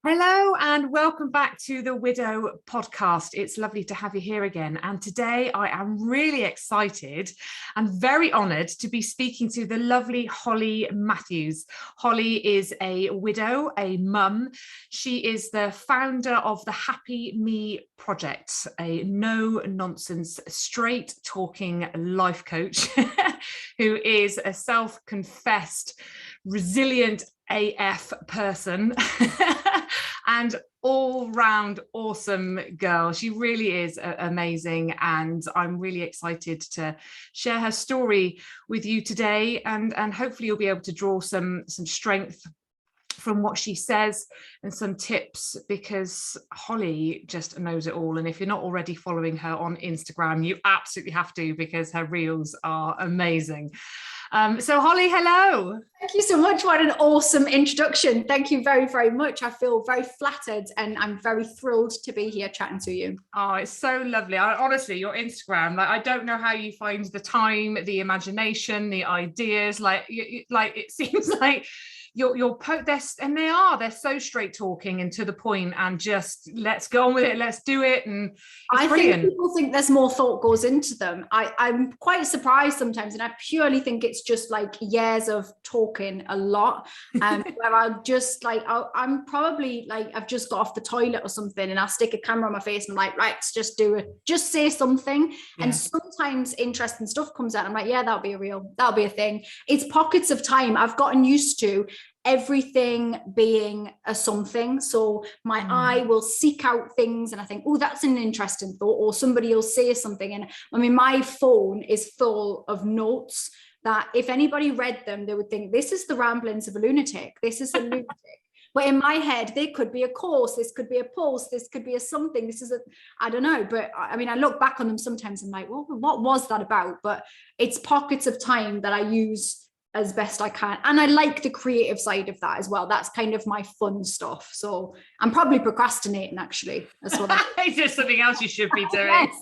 Hello and welcome back to the Widow podcast. It's lovely to have you here again. And today I am really excited and very honoured to be speaking to the lovely Holly Matthews. Holly is a widow, a mum. She is the founder of the Happy Me Project, a no-nonsense, straight-talking life coach who is a self-confessed, resilient AF person and all-round awesome girl. She really is amazing, and I'm really excited to share her story with you today, and hopefully you'll be able to draw some strength from what she says and some tips, because Holly just knows it all. And if you're not already following her on Instagram, you absolutely have to, because her reels are amazing. So Holly, hello. Thank you so much. What an awesome introduction. Thank you very, very much. I feel very flattered and I'm very thrilled to be here chatting to you. Oh, it's so lovely. Honestly, your Instagram, like, I don't know how you find the time, the imagination, the ideas. Like it seems like your post, and they're so straight talking and to the point, and just let's go on with it, let's do it. And I think people think there's more thought goes into them. I'm quite surprised sometimes, and I purely think it's just like years of talking a lot, where I'll just like I'm probably like I've just got off the toilet or something, and I'll stick a camera on my face and I'm like, right, let's just do it, just say something. Yeah. And sometimes interesting stuff comes out. I'm like, yeah, that'll be a thing. It's pockets of time. I've gotten used to everything being a something. So my eye will seek out things and I think, oh, that's an interesting thought, or somebody will say something. And I mean, my phone is full of notes that if anybody read them, they would think this is the ramblings of a lunatic. This is a lunatic. But in my head, there could be a course, this could be a post, this could be a something, this is I don't know. But I mean, I look back on them sometimes and I'm like, well, what was that about? But it's pockets of time that I use as best I can. And I like the creative side of that as well. That's kind of my fun stuff. So I'm probably procrastinating, actually. That's what it's just something else you should be doing. Yes,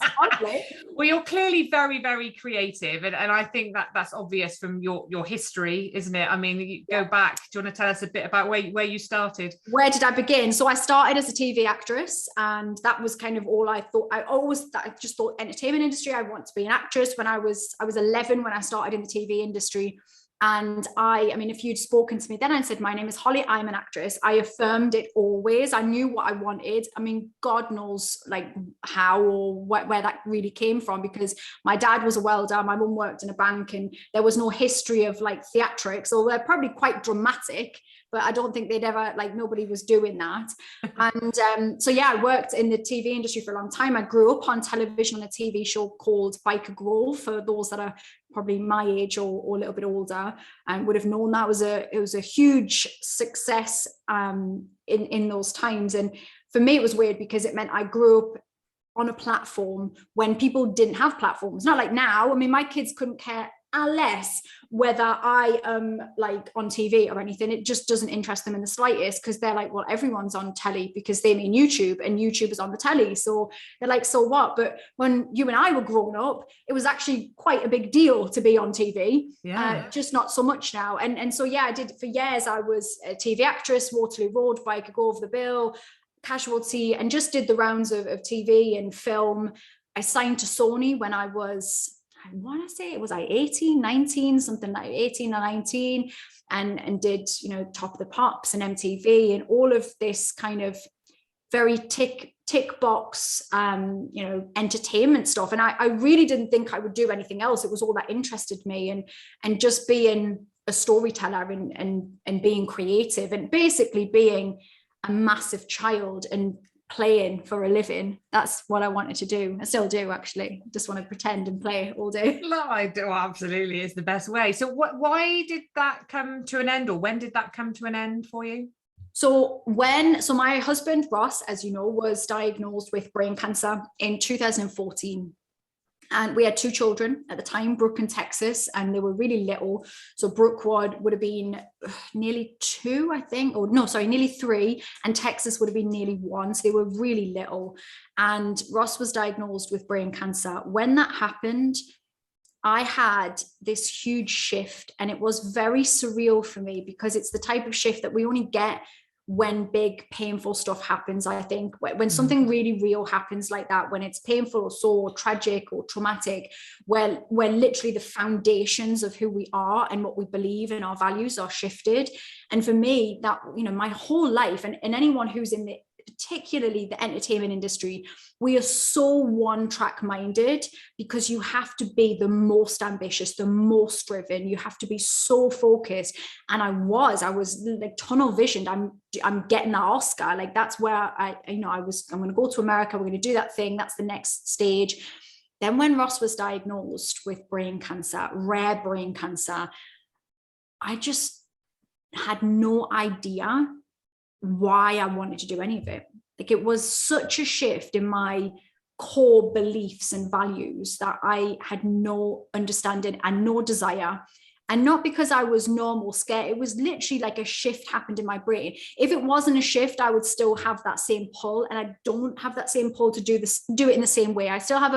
well, you're clearly very, very creative. And I think that's obvious from your history, isn't it? I mean, you go back. Do you want to tell us a bit about where you started? Where did I begin? So I started as a TV actress, and that was kind of all I thought. I just thought entertainment industry. I want to be an actress. When I was 11 when I started in the TV industry. And I mean, if you'd spoken to me then and said, my name is Holly, I'm an actress, I affirmed it always. I knew what I wanted. I mean, God knows like how or where that really came from, because my dad was a welder, my mum worked in a bank, and there was no history of like theatrics, or they're probably quite dramatic, but I don't think they'd ever, like, nobody was doing that. And so yeah, I worked in the TV industry for a long time. I grew up on television on a TV show called Biker Grove, for those that are probably my age or a little bit older, and would have known that it was a huge success in those times. And for me, it was weird because it meant I grew up on a platform when people didn't have platforms. Not like now. I mean, my kids couldn't care less whether I am like on TV or anything. It just doesn't interest them in the slightest, because they're like, well, everyone's on telly, because they mean YouTube, and YouTube is on the telly. So they're like, so what? But when you and I were growing up, it was actually quite a big deal to be on TV. Just not so much now. And so yeah, I did for years. I was a TV actress, Waterloo Road, Biker Grove, The Bill, Casualty, and just did the rounds of TV and film. I signed to Sony when I want to say it was like 18, 19, something like 18 or 19, and did, Top of the Pops and MTV and all of this kind of very tick box, entertainment stuff. And I really didn't think I would do anything else. It was all that interested me, and just being a storyteller and being creative, and basically being a massive child and playing for a living. That's what I wanted to do. I still do, actually. Just want to pretend and play all day. No, I do. Absolutely, it's the best way. So why did that come to an end, or when did that come to an end for you? So my husband Ross, as you know, was diagnosed with brain cancer in 2014. And we had two children at the time, Brooke and Texas, and they were really little. So Brooke would have been nearly 2, I think, or no, sorry, nearly 3. And Texas would have been nearly 1. So they were really little. And Ross was diagnosed with brain cancer. When that happened, I had this huge shift, and it was very surreal for me, because it's the type of shift that we only get when big painful stuff happens. I think when something really real happens like that, when it's painful or sore or tragic or traumatic, where literally the foundations of who we are and what we believe and our values are shifted. And for me, that, you know, my whole life, and anyone who's in the, particularly the entertainment industry, we are so one track minded, because you have to be the most ambitious, the most driven, you have to be so focused. And I was like tunnel visioned. I'm getting that Oscar. Like, that's where I'm going to go to America, we're going to do that thing, that's the next stage. Then when Ross was diagnosed with brain cancer, rare brain cancer, I just had no idea why I wanted to do any of it. Like, it was such a shift in my core beliefs and values that I had no understanding and no desire. And not because I was normal scared, it was literally like a shift happened in my brain. If it wasn't a shift, I would still have that same pull, and I don't have that same pull to do it in the same way. I still have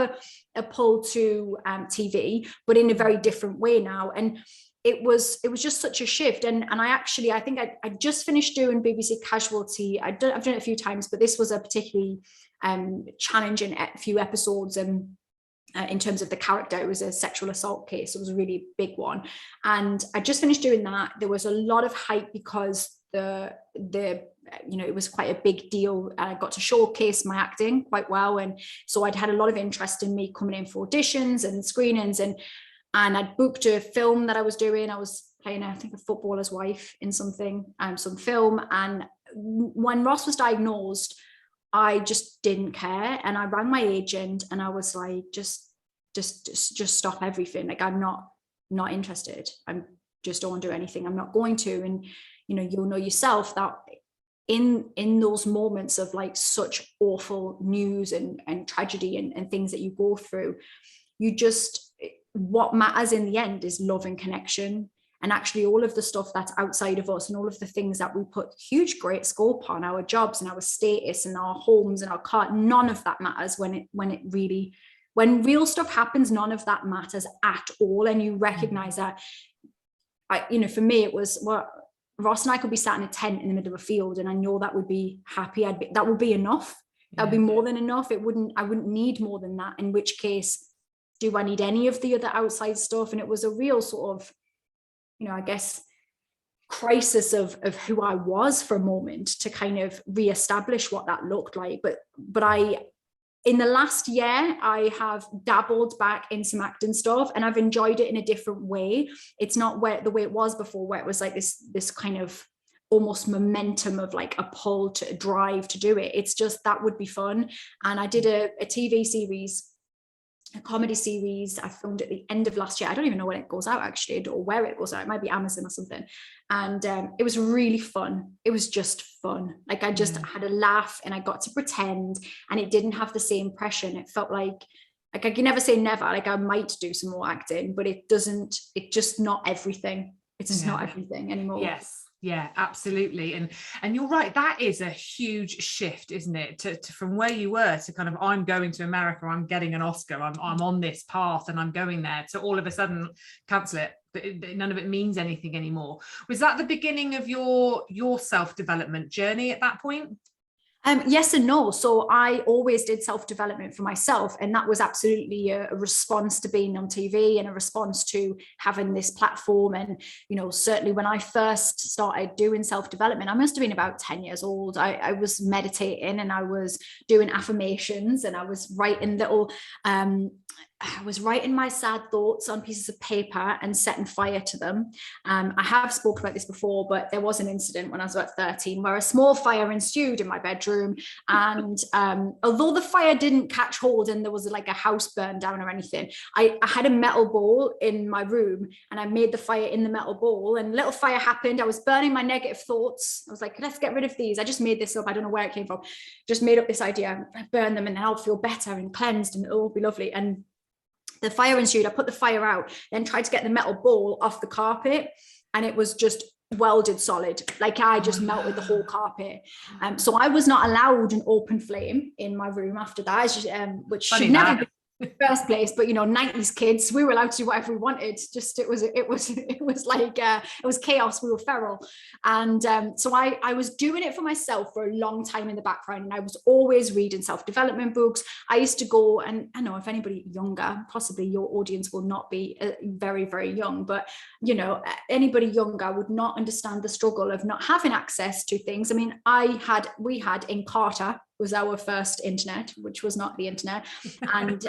a pull to TV, but in a very different way now. And it was just such a shift. And I think I just finished doing BBC Casualty. I've done it a few times, but this was a particularly challenging few episodes. And in terms of the character, it was a sexual assault case. It was a really big one. And I just finished doing that. There was a lot of hype because it was quite a big deal. I got to showcase my acting quite well. And so I'd had a lot of interest in me coming in for auditions and screenings, and I'd booked a film that I was doing. I was playing, I think, a footballer's wife in some film. And when Ross was diagnosed, I just didn't care. And I rang my agent and I was like, just stop everything. Like, I'm not interested. I'm just don't do anything. I'm not going to. And, you know, you'll know yourself that in those moments of like such awful news and tragedy and things that you go through, what matters in the end is love and connection. And actually all of the stuff that's outside of us and all of the things that we put huge great scope on, our jobs and our status and our homes and our car, none of that matters when real stuff happens. None of that matters at all. And you recognize that. For me, it was, well, Ross and I could be sat in a tent in the middle of a field and I know that would be happy. that would be enough. That would be more than enough. I wouldn't need more than that, in which case, do I need any of the other outside stuff? And it was a real sort of, I guess, crisis of who I was for a moment, to kind of reestablish what that looked like. But in the last year, I have dabbled back in some acting stuff and I've enjoyed it in a different way. It's not the way it was before, where it was like this kind of almost momentum of like a pull to drive to do it. It's just, that would be fun. And I did a TV series, a comedy series I filmed at the end of last year. I don't even know when it goes out actually, or where it goes out. It might be Amazon or something. And it was really fun. It was just fun. Like, I just had a laugh and I got to pretend, and it didn't have the same pressure. And it felt like I can never say never. Like, I might do some more acting, but it's just not everything. It's just not everything anymore. Yes. Yeah, absolutely. And you're right, that is a huge shift, isn't it, to from where you were to kind of, I'm going to America, I'm getting an Oscar, I'm on this path and I'm going there, to all of a sudden cancel it. None of it means anything anymore. Was that the beginning of your self-development journey at that point? Yes and no. So I always did self-development for myself, and that was absolutely a response to being on TV and a response to having this platform. And, certainly when I first started doing self-development, I must have been about 10 years old. I was meditating and I was doing affirmations and I was writing I was writing my sad thoughts on pieces of paper and setting fire to them. I have spoken about this before, but there was an incident when I was about 13 where a small fire ensued in my bedroom. And although the fire didn't catch hold and there was like a house burned down or anything, I had a metal bowl in my room and I made the fire in the metal bowl, and a little fire happened. I was burning my negative thoughts. I was like, let's get rid of these. I just made this up. I don't know where it came from. Just made up this idea. I burn them and then I'll feel better and cleansed and it'll all be lovely. And the fire ensued. I put the fire out, then tried to get the metal bowl off the carpet, and it was just welded solid. Like, I just melted the whole carpet. So I was not allowed an open flame in my room after that, which should never be. first place, but 90s kids, we were allowed to do whatever we wanted. Just it was like it was chaos. We were feral. And so I was doing it for myself for a long time in the background, and I was always reading self-development books. I used to go, and I know if anybody younger, possibly your audience will not be very, very young, but anybody younger would not understand the struggle of not having access to things. I mean, we had in Carter was our first internet, which was not the internet. And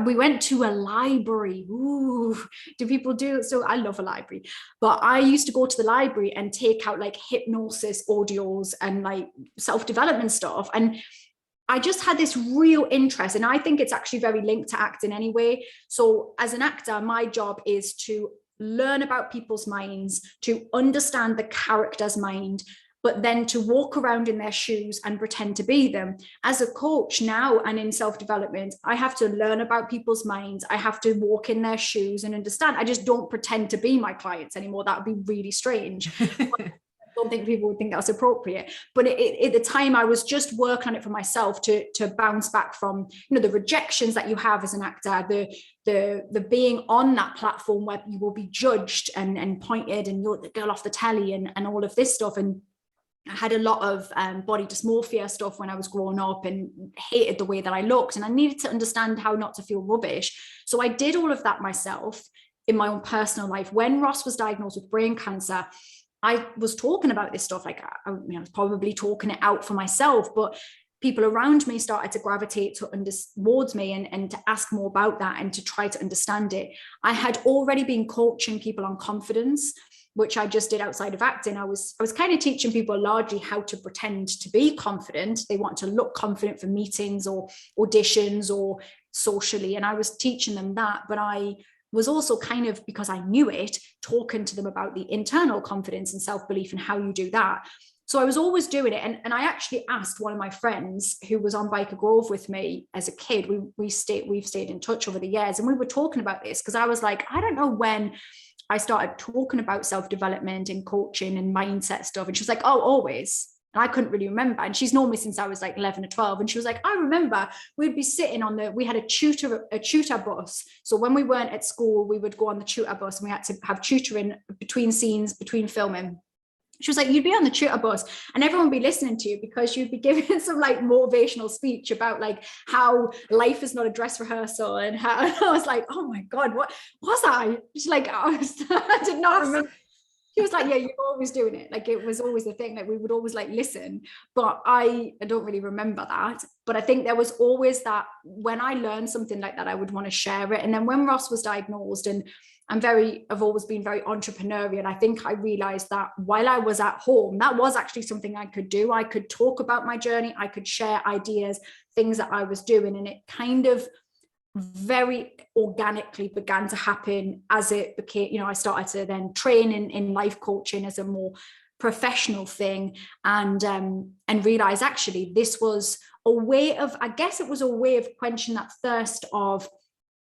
we went to a library. Ooh, do people do? So I love a library, but I used to go to the library and take out like hypnosis audios and like self-development stuff. And I just had this real interest, and I think it's actually very linked to acting anyway. So as an actor, my job is to learn about people's minds, to understand the character's mind, but then to walk around in their shoes and pretend to be them. As a coach now and in self-development, I have to learn about people's minds. I have to walk in their shoes and understand. I just don't pretend to be my clients anymore. That would be really strange. I don't think people would think that's appropriate. But at the time, I was just working on it for myself to bounce back from, the rejections that you have as an actor, the being on that platform where you will be judged and pointed, and you're the girl off the telly and all of this stuff. And I had a lot of body dysmorphia stuff when I was growing up, and hated the way that I looked, and I needed to understand how not to feel rubbish. So I did all of that myself in my own personal life. When Ross was diagnosed with brain cancer, I was talking about this stuff, like I was probably talking it out for myself, but people around me started to gravitate towards me and to ask more about that and to try to understand it. I had already been coaching people on confidence, which I just did outside of acting. I was kind of teaching people largely how to pretend to be confident. They want to look confident for meetings or auditions or socially. And I was teaching them that, but I was also kind of, because I knew it, talking to them about the internal confidence and self-belief and how you do that. So I was always doing it. And I actually asked one of my friends who was on Biker Grove with me as a kid. We've stayed in touch over the years, and we were talking about this because I was like, I don't know when I started talking about self-development and coaching and mindset stuff. And she was like, oh, always. And I couldn't really remember. And she's known me since I was like 11 or 12. And she was like, I remember we'd be sitting we had a tutor bus. So when we weren't at school, we would go on the tutor bus, and we had to have tutoring between scenes, between filming. She was like, you'd be on the tutor bus and everyone would be listening to you because you'd be giving some like motivational speech about like how life is not a dress rehearsal, and how, and I was like, oh my God, what was I? She's like, I did not remember. She was like, yeah, you're always doing it. Like it was always the thing that we would always like listen, but I don't really remember that. But I think there was always that when I learned something like that, I would want to share it. And then when Ross was diagnosed, and I've always been very entrepreneurial. And I think I realized that while I was at home, that was actually something I could do. I could talk about my journey. I could share ideas, things that I was doing. And it kind of very organically began to happen as it became, I started to then train in life coaching as a more professional thing, and realize actually this was a way of, I guess it was a way of quenching that thirst of,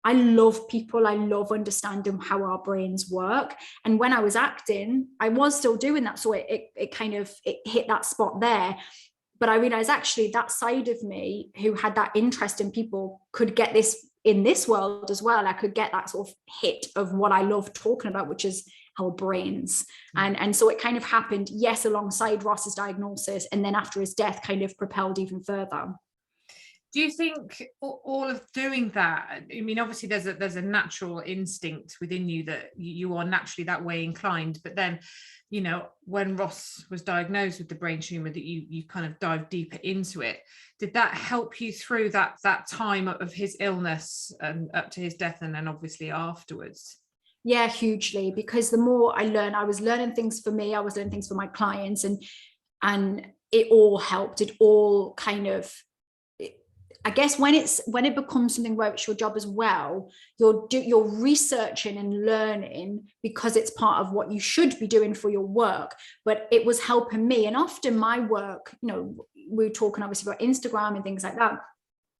I love people. I love understanding how our brains work. And when I was acting, I was still doing that. So it kind of hit that spot there. But I realized actually that side of me who had that interest in people could get this in this world as well. I could get that sort of hit of what I love talking about, which is our brains. And so it kind of happened, yes, alongside Ross's diagnosis. And then after his death kind of propelled even further. Do you think all of doing that, I mean, obviously there's a natural instinct within you that you are naturally that way inclined, but then, when Ross was diagnosed with the brain tumor, that you kind of dived deeper into it. Did that help you through that time of his illness and up to his death, and then obviously afterwards? Yeah, hugely, because the more I learned, I was learning things for me, I was learning things for my clients, and it all helped. It all kind of, I guess when it becomes something where it's your job as well, you're researching and learning because it's part of what you should be doing for your work. But it was helping me. And often my work, we were talking obviously about Instagram and things like that.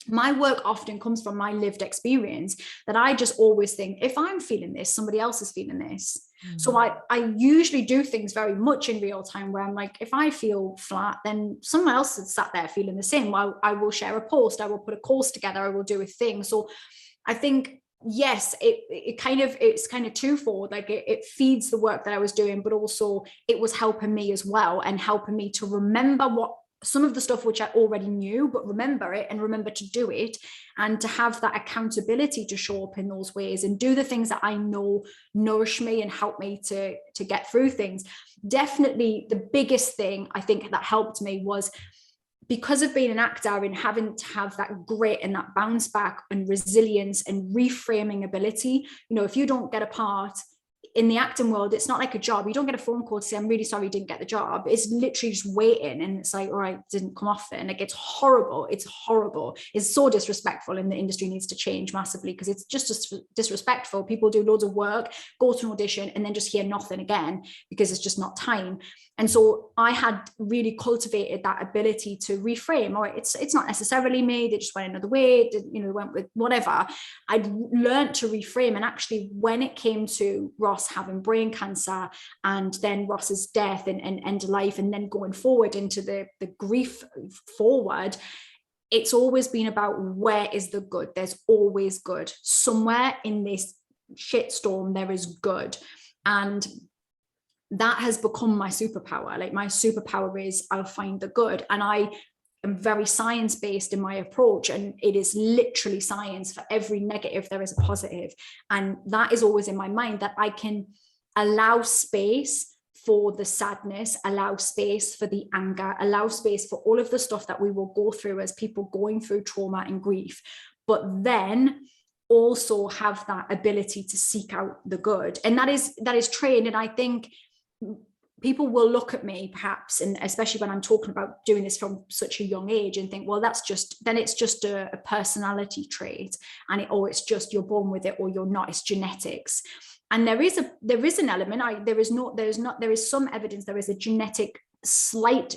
my work often comes from my lived experience, that I just always think, if I'm feeling this, somebody else is feeling this. So I usually do things very much in real time, where I'm like, if I feel flat, then someone else is sat there feeling the same. Well, I will share a post, I will put a course together, I will do a thing. So I think, yes, it's kind of twofold. Like it feeds the work that I was doing, but also it was helping me as well, and helping me to remember what some of the stuff which I already knew, but remember it and remember to do it, and to have that accountability to show up in those ways and do the things that I know nourish me and help me to get through things. Definitely the biggest thing I think that helped me was, because of being an actor and having to have that grit and that bounce back and resilience and reframing ability. You know, if you don't get a part in the acting world, it's not like a job. You don't get a phone call to say, I'm really sorry you didn't get the job. It's literally just waiting, and it's like, all right, didn't come off then. Like, it's horrible. It's horrible. It's so disrespectful, and the industry needs to change massively, because it's just disrespectful. People do loads of work, go to an audition, and then just hear nothing again because it's just not time. And so I had really cultivated that ability to reframe. All right, it's not necessarily me. They just went another way. Went with whatever. I'd learned to reframe. And actually, when it came to Ross having brain cancer, and then Ross's death and end of life, and then going forward into the grief forward, it's always been about, where is the good? There's always good. Somewhere in this shitstorm, there is good. And that has become my superpower. Like, my superpower is, I'll find the good. And I am very science-based in my approach, and it is literally science. For every negative, there is a positive. And that is always in my mind, that I can allow space for the sadness, allow space for the anger, allow space for all of the stuff that we will go through as people going through trauma and grief. But then also have that ability to seek out the good. And that is trained. And I think people will look at me perhaps, and especially when I'm talking about doing this from such a young age, and think, well, it's just a personality trait, and or it's just you're born with it or you're not, it's genetics. And there is an element, there is some evidence, there is a genetic slight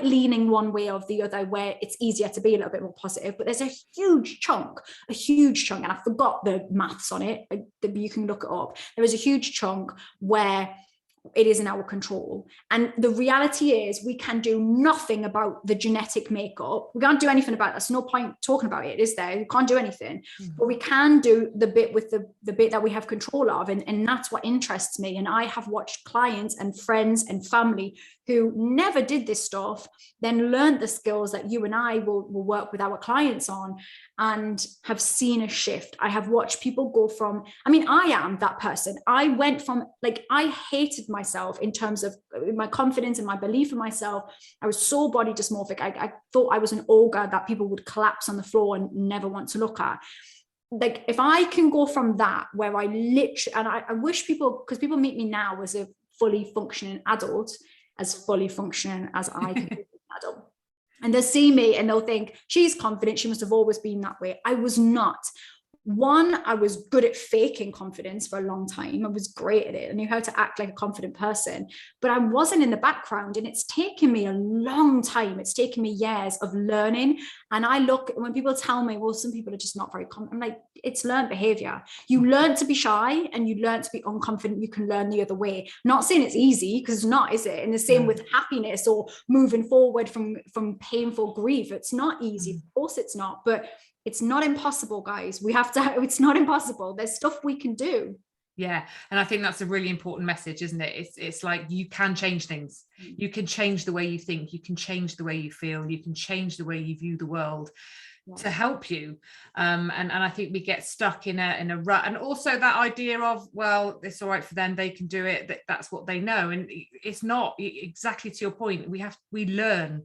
leaning one way or the other, where it's easier to be a little bit more positive. But there's a huge chunk, and I forgot the maths on it, you can look it up. There is a huge chunk where it is in our control. And the reality is, we can do nothing about the genetic makeup. We can't do anything about it. There's no point talking about it, is there? You can't do anything. But we can do the bit with the bit that we have control of. And that's what interests me. And I have watched clients and friends and family who never did this stuff, then learned the skills that you and I will work with our clients on, and have seen a shift. I have watched people go from, I am that person. I went from, like, I hated myself in terms of my confidence and my belief in myself. I was so body dysmorphic. I thought I was an ogre that people would collapse on the floor and never want to look at. Like, if I can go from that, where I literally, and I wish people, because people meet me now as a fully functioning adult, as fully functioning as I can be an adult. And they'll see me and they'll think, she's confident, she must have always been that way. I was not. One, I was good at faking confidence for a long time. I was great at it. I knew how to act like a confident person, but I wasn't in the background. And it's taken me a long time. It's taken me years of learning. And I look, when people tell me, well, some people are just not very confident, I'm like, it's learned behavior. You learn to be shy and you learn to be unconfident. You can learn the other way. Not saying it's easy, because it's not, is it? And the same with happiness or moving forward from painful grief. It's not easy. Of course it's not, but it's not impossible, guys. It's not impossible. There's stuff we can do. Yeah. And I think that's a really important message, isn't it? It's like, you can change things. You can change the way you think. You can change the way you feel. You can change the way you view the world to help you. And I think we get stuck in a rut. And also that idea of, well, it's all right for them, they can do it. That's what they know. And it's not. Exactly to your point. We learn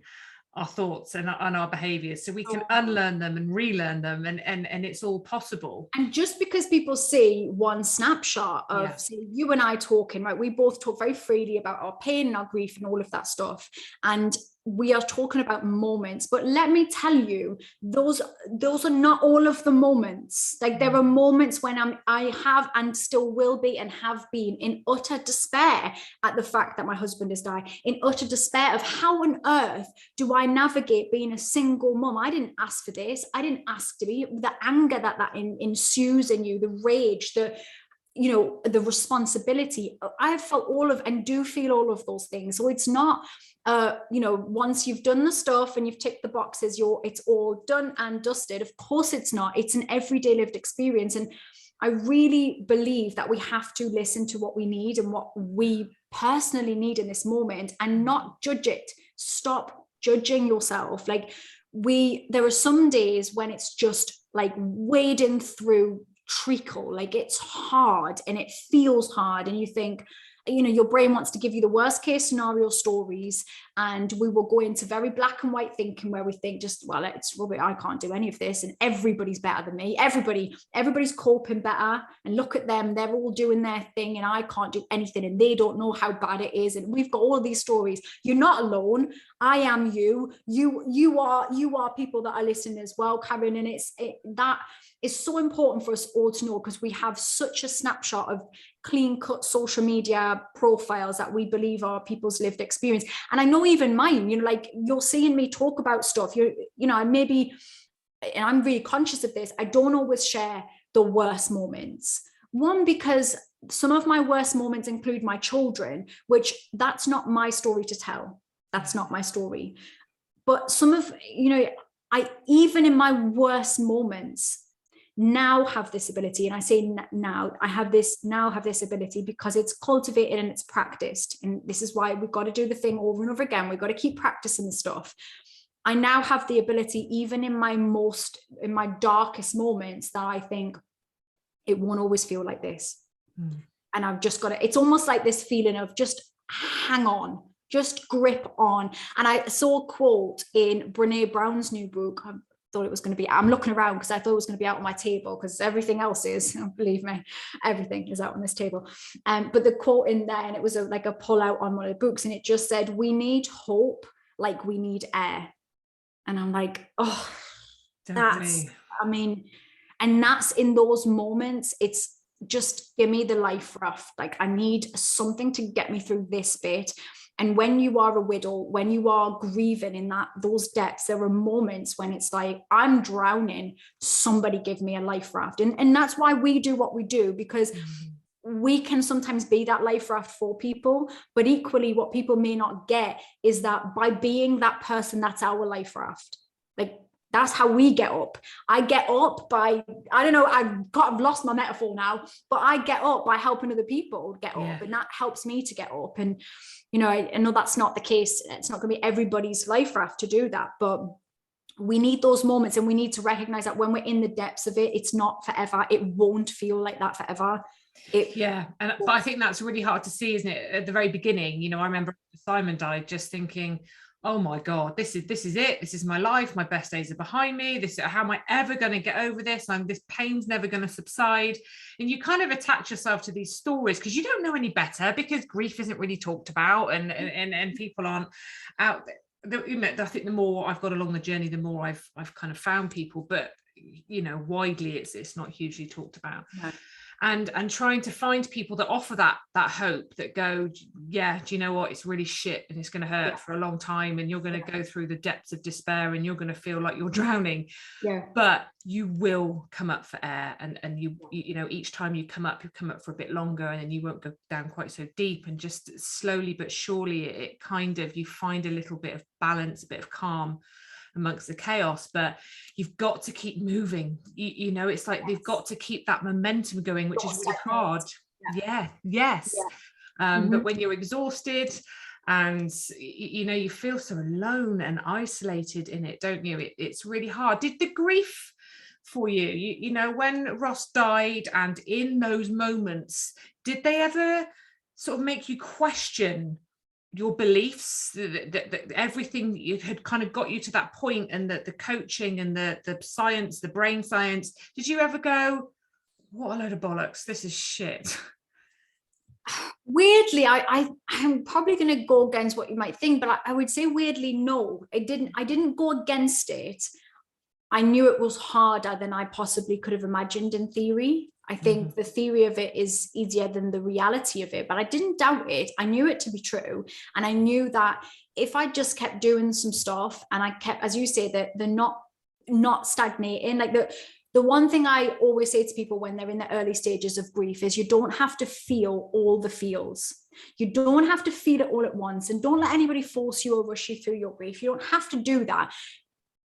our thoughts and our behaviors, so we can unlearn them and relearn them, and it's all possible. And just because people see one snapshot of say, you and I talking, right, we both talk very freely about our pain and our grief and all of that stuff, and we are talking about moments, but let me tell you, those are not all of the moments. Like, there are moments when I have and still will be and have been in utter despair at the fact that my husband has died, in utter despair of how on earth do I navigate being a single mum? I didn't ask for this. I didn't ask to be. The anger that ensues in you, the rage, the responsibility. I've felt all of, and do feel all of those things. So it's not, once you've done the stuff and you've ticked the boxes, it's all done and dusted. Of course it's not. It's an everyday lived experience. And I really believe that we have to listen to what we need and what we personally need in this moment, and not judge it. Stop judging yourself. Like, there are some days when it's just like wading through treacle, like it's hard and it feels hard, and you think, your brain wants to give you the worst case scenario stories, and we will go into very black and white thinking, where we think just, well, it's rubbish, I can't do any of this, and everybody's better than me, everybody's coping better, and look at them, they're all doing their thing and I can't do anything, and they don't know how bad it is. And we've got all of these stories. You're not alone. I am you are people that are listening as well, Karen, and that is so important for us all to know, because we have such a snapshot of clean cut social media profiles that we believe are people's lived experience. And I know even mine, like, you're seeing me talk about stuff, maybe, and I'm really conscious of this, I don't always share the worst moments. One, because some of my worst moments include my children, which that's not my story to tell. That's not my story. But some of, I, even in my worst moments, now have this ability, and I say now, I have this ability because it's cultivated and it's practiced, and this is why we've got to do the thing over and over again. We've got to keep practicing the stuff. I now have the ability, even in my darkest moments, that I think it won't always feel like this. And I've just got to, it's almost like this feeling of just hang on, just grip on. And I saw a quote in Brené Brown's new book. Thought it was going to be, I'm looking around because I thought it was going to be out on my table, because everything else is, believe me, everything is out on this table. But the quote in there, and it was like a pull out on one of the books, and it just said, we need hope like we need air. And I'm like, oh, that's in those moments, it's just give me the life raft. Like, I need something to get me through this bit. And when you are a widow, when you are grieving in those depths, there are moments when it's like, I'm drowning, somebody give me a life raft. And that's why we do what we do, because we can sometimes be that life raft for people, but equally what people may not get is that by being that person, that's our life raft. Like, that's how we get up. I get up by, I don't know, I've lost my metaphor now, but I get up by helping other people get up, and that helps me to get up. And, I know that's not the case. It's not going to be everybody's life raft to do that, but we need those moments, and we need to recognize that when we're in the depths of it, it's not forever. It won't feel like that forever. But I think that's really hard to see, isn't it? At the very beginning, I remember Simon died, just thinking, oh my God, this is it. This is my life. My best days are behind me. How am I ever going to get over this? This pain's never going to subside. And you kind of attach yourself to these stories because you don't know any better, because grief isn't really talked about, and people aren't out there. I think the more I've got along the journey, the more I've kind of found people, but widely it's not hugely talked about. No. And trying to find people that offer that hope, that go, yeah, do you know what, it's really shit and it's going to hurt for a long time, and you're going to go through the depths of despair and you're going to feel like you're drowning, but you will come up for air, and you each time you come up for a bit longer, and then you won't go down quite so deep, and just slowly but surely it kind of, you find a little bit of balance, a bit of calm amongst the chaos. But you've got to keep moving, it's like they've got to keep that momentum going, which is really hard. But when you're exhausted and you feel so alone and isolated in it, don't you? It's really hard. Did the grief for you, when Ross died, and in those moments, did they ever sort of make you question your beliefs, that everything you had kind of got you to that point, and that the coaching and the science, the brain science, did you ever go, what a load of bollocks, this is shit? Weirdly, I'm probably going to go against what you might think, but I would say weirdly, no, I didn't go against it. I knew it was harder than I possibly could have imagined in theory. I think the theory of it is easier than the reality of it, but I didn't doubt it. I knew it to be true. And I knew that if I just kept doing some stuff and I kept, as you say, that they're not stagnating, like the one thing I always say to people when they're in the early stages of grief is you don't have to feel all the feels. You don't have to feel it all at once, and don't let anybody force you or rush you through your grief. You don't have to do that.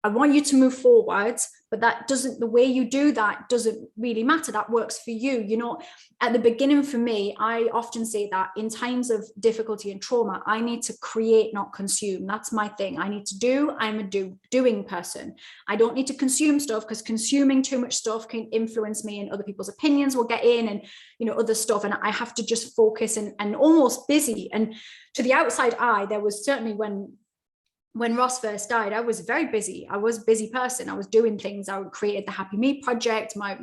I want you to move forwards, but the way you do that doesn't really matter. That works for you. You know, at the beginning for me, I often say that in times of difficulty and trauma, I need to create, not consume. That's my thing. I need to do. I'm a doing person. I don't need to consume stuff, because consuming too much stuff can influence me, and other people's opinions will get in, and, you know, other stuff. And I have to just focus and almost busy. And to the outside eye, there was certainly when Ross first died, I was very busy. I was a busy person. I was doing things. I created the Happy Me project, my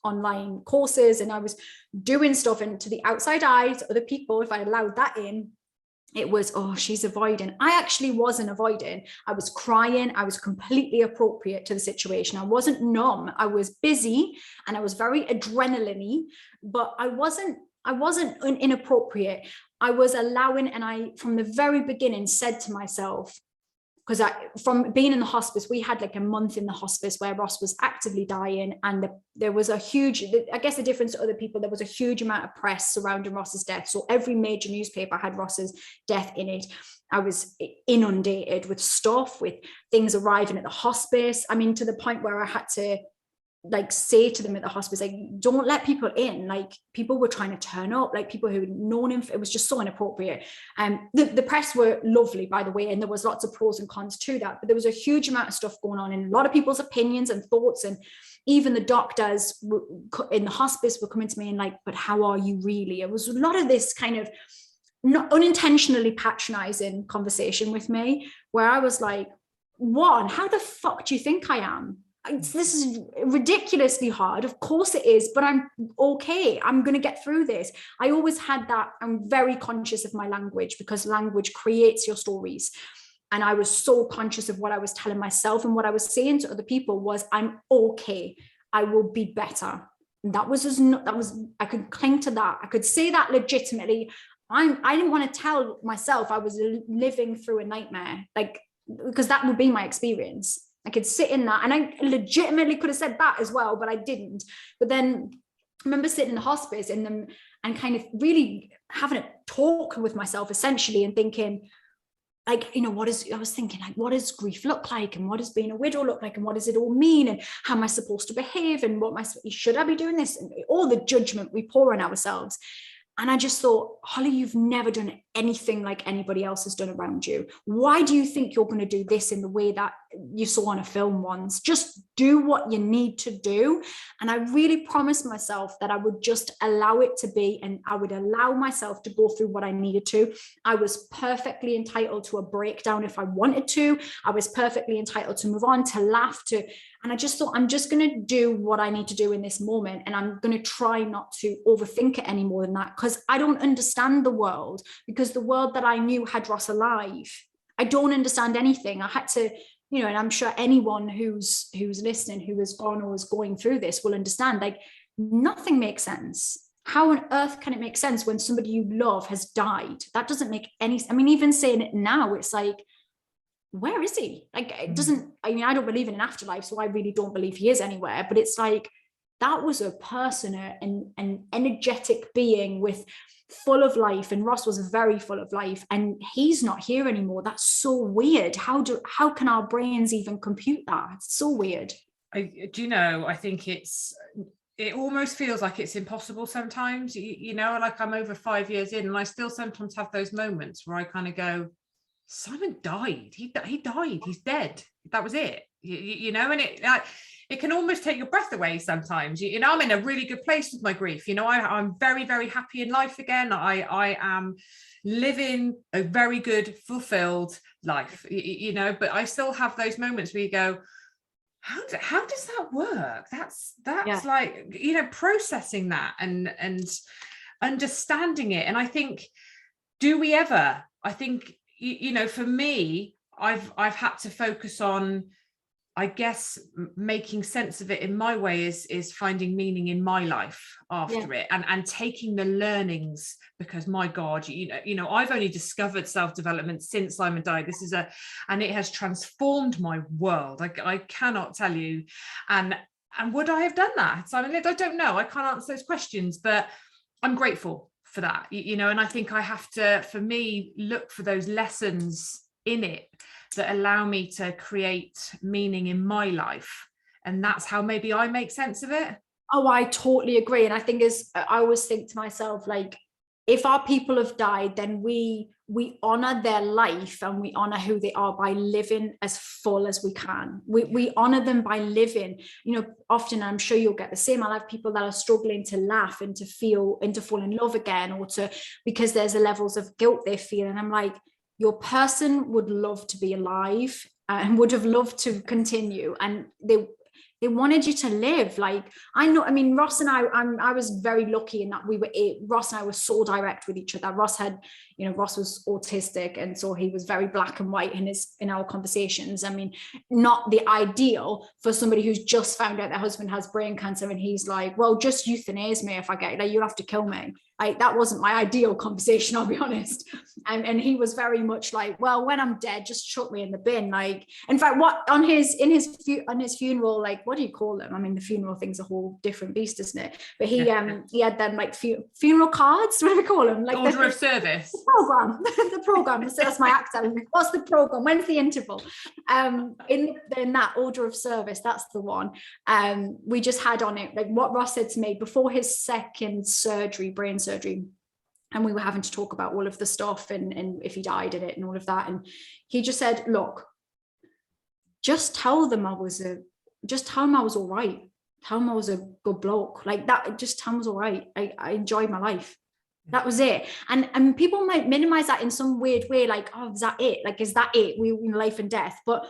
online courses, and I was doing stuff. And to the outside eyes, other people, if I allowed that in, it was, oh, she's avoiding. I actually wasn't avoiding. I was crying. I was completely appropriate to the situation. I wasn't numb. I was busy and I was very adrenaline-y, but I wasn't inappropriate. I was allowing, and I, from the very beginning, said to myself, because from being in the hospice, we had like a month in the hospice where Ross was actively dying, and there was a huge, I guess the difference to other people, there was a huge amount of press surrounding Ross's death. So every major newspaper had Ross's death in it. I was inundated with stuff, with things arriving at the hospice. I mean, to the point where I had to like say to them at the hospice, like, don't let people in. Like, people were trying to turn up, like people who had known him. It was just so inappropriate. The press were lovely, by the way, and there was lots of pros and cons to that, but there was a huge amount of stuff going on, and a lot of people's opinions and thoughts, and even the doctors in the hospice were coming to me and like, but how are you really? It was a lot of this kind of not unintentionally patronizing conversation with me, where I was like, one, how the fuck do you think I am? This is ridiculously hard. Of course it is, but I'm okay. I'm going to get through this. I always had that. I'm very conscious of my language, because language creates your stories. And I was so conscious of what I was telling myself, and what I was saying to other people was, I'm okay. I will be better. And that was I could cling to that. I could say that legitimately. I didn't want to tell myself I was living through a nightmare, like, because that would be my experience. I could sit in that, and I legitimately could have said that as well, but I didn't. But then I remember sitting in the hospice and kind of really having a talk with myself, essentially, and thinking, like, you know, what does grief look like, and what does being a widow look like, and what does it all mean, and how am I supposed to behave, and should I be doing this, and all the judgment we pour on ourselves. And I just thought, Holly, you've never done anything like anybody else has done around you. Why do you think you're going to do this in the way that you saw on a film once? Just do what you need to do. And I really promised myself that I would just allow it to be, and I would allow myself to go through what I needed to. I was perfectly entitled to a breakdown if I wanted to. I was perfectly entitled to move on, to laugh, and I just thought, I'm just going to do what I need to do in this moment. And I'm going to try not to overthink it any more than that, because I don't understand the world, because the world that I knew had Ross alive. I don't understand anything. I had to, you know, and I'm sure anyone who's listening, who has gone or is going through this, will understand, like, nothing makes sense. How on earth can it make sense when somebody you love has died? That doesn't make any sense. I mean, even saying it now, it's like, where is he? Like, it doesn't, I mean, I don't believe in an afterlife, so I really don't believe he is anywhere, but it's like, that was a person, an energetic being with full of life, and Ross was very full of life, and he's not here anymore. That's so weird. How can our brains even compute that? It's so weird. Do you know, I think it almost feels like it's impossible sometimes, you know, like I'm over 5 years in, and I still sometimes have those moments where I kind of go, Simon died. He died. He's dead. That was it. You know, and it can almost take your breath away sometimes. You know, I'm in a really good place with my grief. You know, I'm very, very happy in life again. I am living a very good, fulfilled life, you know, but I still have those moments where you go, how does that work? That's yeah. Like, you know, processing that and understanding it. And I think, do we ever? I think, for me, I've had to focus on, I guess, making sense of it in my way is finding meaning in my life after it, and taking the learnings, because my God, I've only discovered self-development since Simon died. And it has transformed my world. I cannot tell you. And would I have done that? Simon lived? I don't know. I can't answer those questions, but I'm grateful for that, and I think I have to, for me, look for those lessons in it that allow me to create meaning in my life. And that's how maybe I make sense of it. Oh, I totally agree. And I think I always think to myself, like, if our people have died, then we honor their life and we honor who they are by living as full as we can. We honor them by living, often, I'm sure you'll get the same. I'll have people that are struggling to laugh and to fall in love again, or because there's the levels of guilt they feel. And I'm like, your person would love to be alive and would have loved to continue. And they wanted you to live. Like, I know, I mean, Ross and I was very lucky in that Ross and I were so direct with each other. Ross was autistic, and so he was very black and white in our conversations. I mean, not the ideal for somebody who's just found out their husband has brain cancer, and he's like, well, just euthanize me if I get, like, you'll have to kill me. That wasn't my ideal conversation, I'll be honest. And he was very much like, well, when I'm dead, just chuck me in the bin. Like, in fact, on his funeral, like, what do you call them? I mean, the funeral thing's a whole different beast, isn't it? But he had them, like, funeral cards, what do we call them? Like order of service. The program. So that's my accent. What's the program? When's the interval? In that order of service, that's the one. We just had on it, like, what Ross said to me before his second brain surgery, and we were having to talk about all of the stuff and if he died in it and all of that, and he just said, look, just tell them I was all right, tell them I was a good bloke, like that, just tell them I was all right, I enjoyed my life. That was it. And people might minimize that in some weird way, like, oh, is that it? Like, is that it? We in life and death. But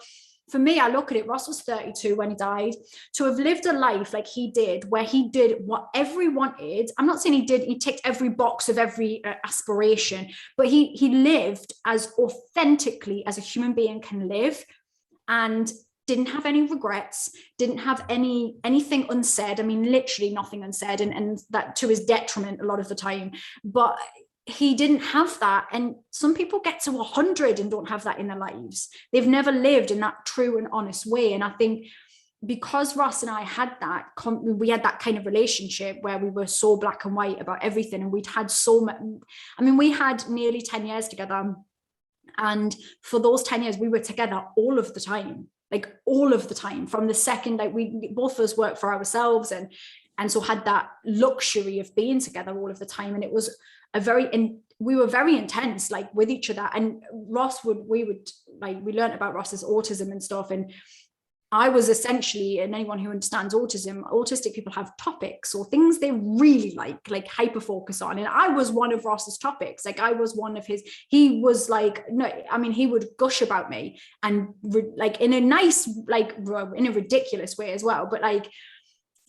for me, I look at it, Ross was 32 when he died. To have lived a life like he did, where he did whatever he wanted. I'm not saying he ticked every box of every aspiration, but he lived as authentically as a human being can live, and didn't have any regrets, didn't have anything unsaid. I mean, literally nothing unsaid, and that to his detriment a lot of the time. But he didn't have that. And some people get to 100 and don't have that in their lives. They've never lived in that true and honest way. And I think because Ross and I had that, we had that kind of relationship where we were so black and white about everything. And we'd had so much, I mean, we had nearly 10 years together. And for those 10 years, we were together all of the time. Like, all of the time, from the second, like, we both of us worked for ourselves, and so had that luxury of being together all of the time. And it was we were very intense, like, with each other. And we learned about Ross's autism and stuff. And I was essentially, and anyone who understands autism, autistic people have topics or things they really like hyper focus on. And I was one of Ross's topics. Like, I was one of his. He was like, no, I mean, he would gush about me, and like in a nice, like, in a ridiculous way as well. But like,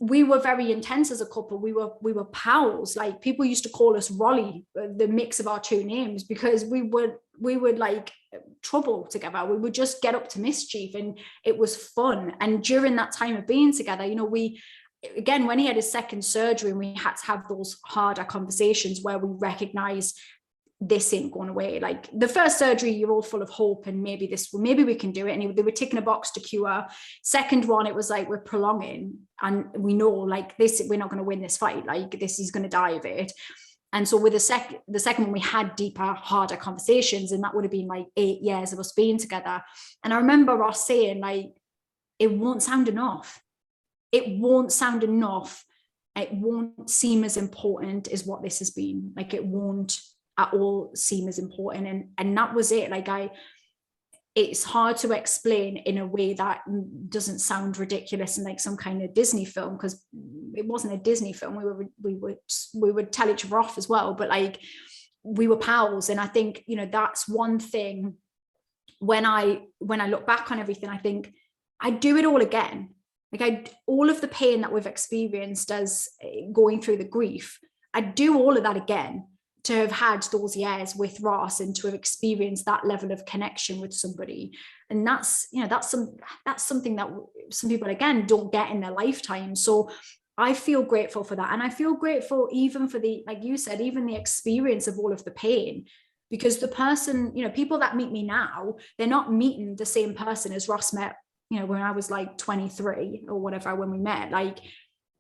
we were very intense as a couple. We were pals. Like, people used to call us Rolly, the mix of our two names, because we would like trouble together. We would just get up to mischief, and it was fun. And during that time of being together, when he had his second surgery, and we had to have those harder conversations where we recognized this ain't going away. Like, the first surgery, you're all full of hope, and maybe we can do it. And they were ticking a box to cure. Second one, it was like, we're prolonging, and we know, like, this, we're not going to win this fight. Like, this is going to die of it. And so with the second one, we had deeper, harder conversations, and that would have been like 8 years of us being together. And I remember Ross saying, like, it won't sound enough. It won't sound enough. It won't seem as important as what this has been. Like, it won't at all seem as important. And that was it. Like, it's hard to explain in a way that doesn't sound ridiculous and like some kind of Disney film, because it wasn't a Disney film. We would tell each other off as well, but like, we were pals. And I think, that's one thing when I look back on everything, I think I'd do it all again. Like, all of the pain that we've experienced as going through the grief, I'd do all of that again to have had those years with Ross and to have experienced that level of connection with somebody. And that's, you know, that's something that some people, again, don't get in their lifetime. So I feel grateful for that. And I feel grateful even for the, like you said, even the experience of all of the pain, because the person, you know, people that meet me now, they're not meeting the same person as Ross met, you know, when I was like 23 or whatever, when we met. Like,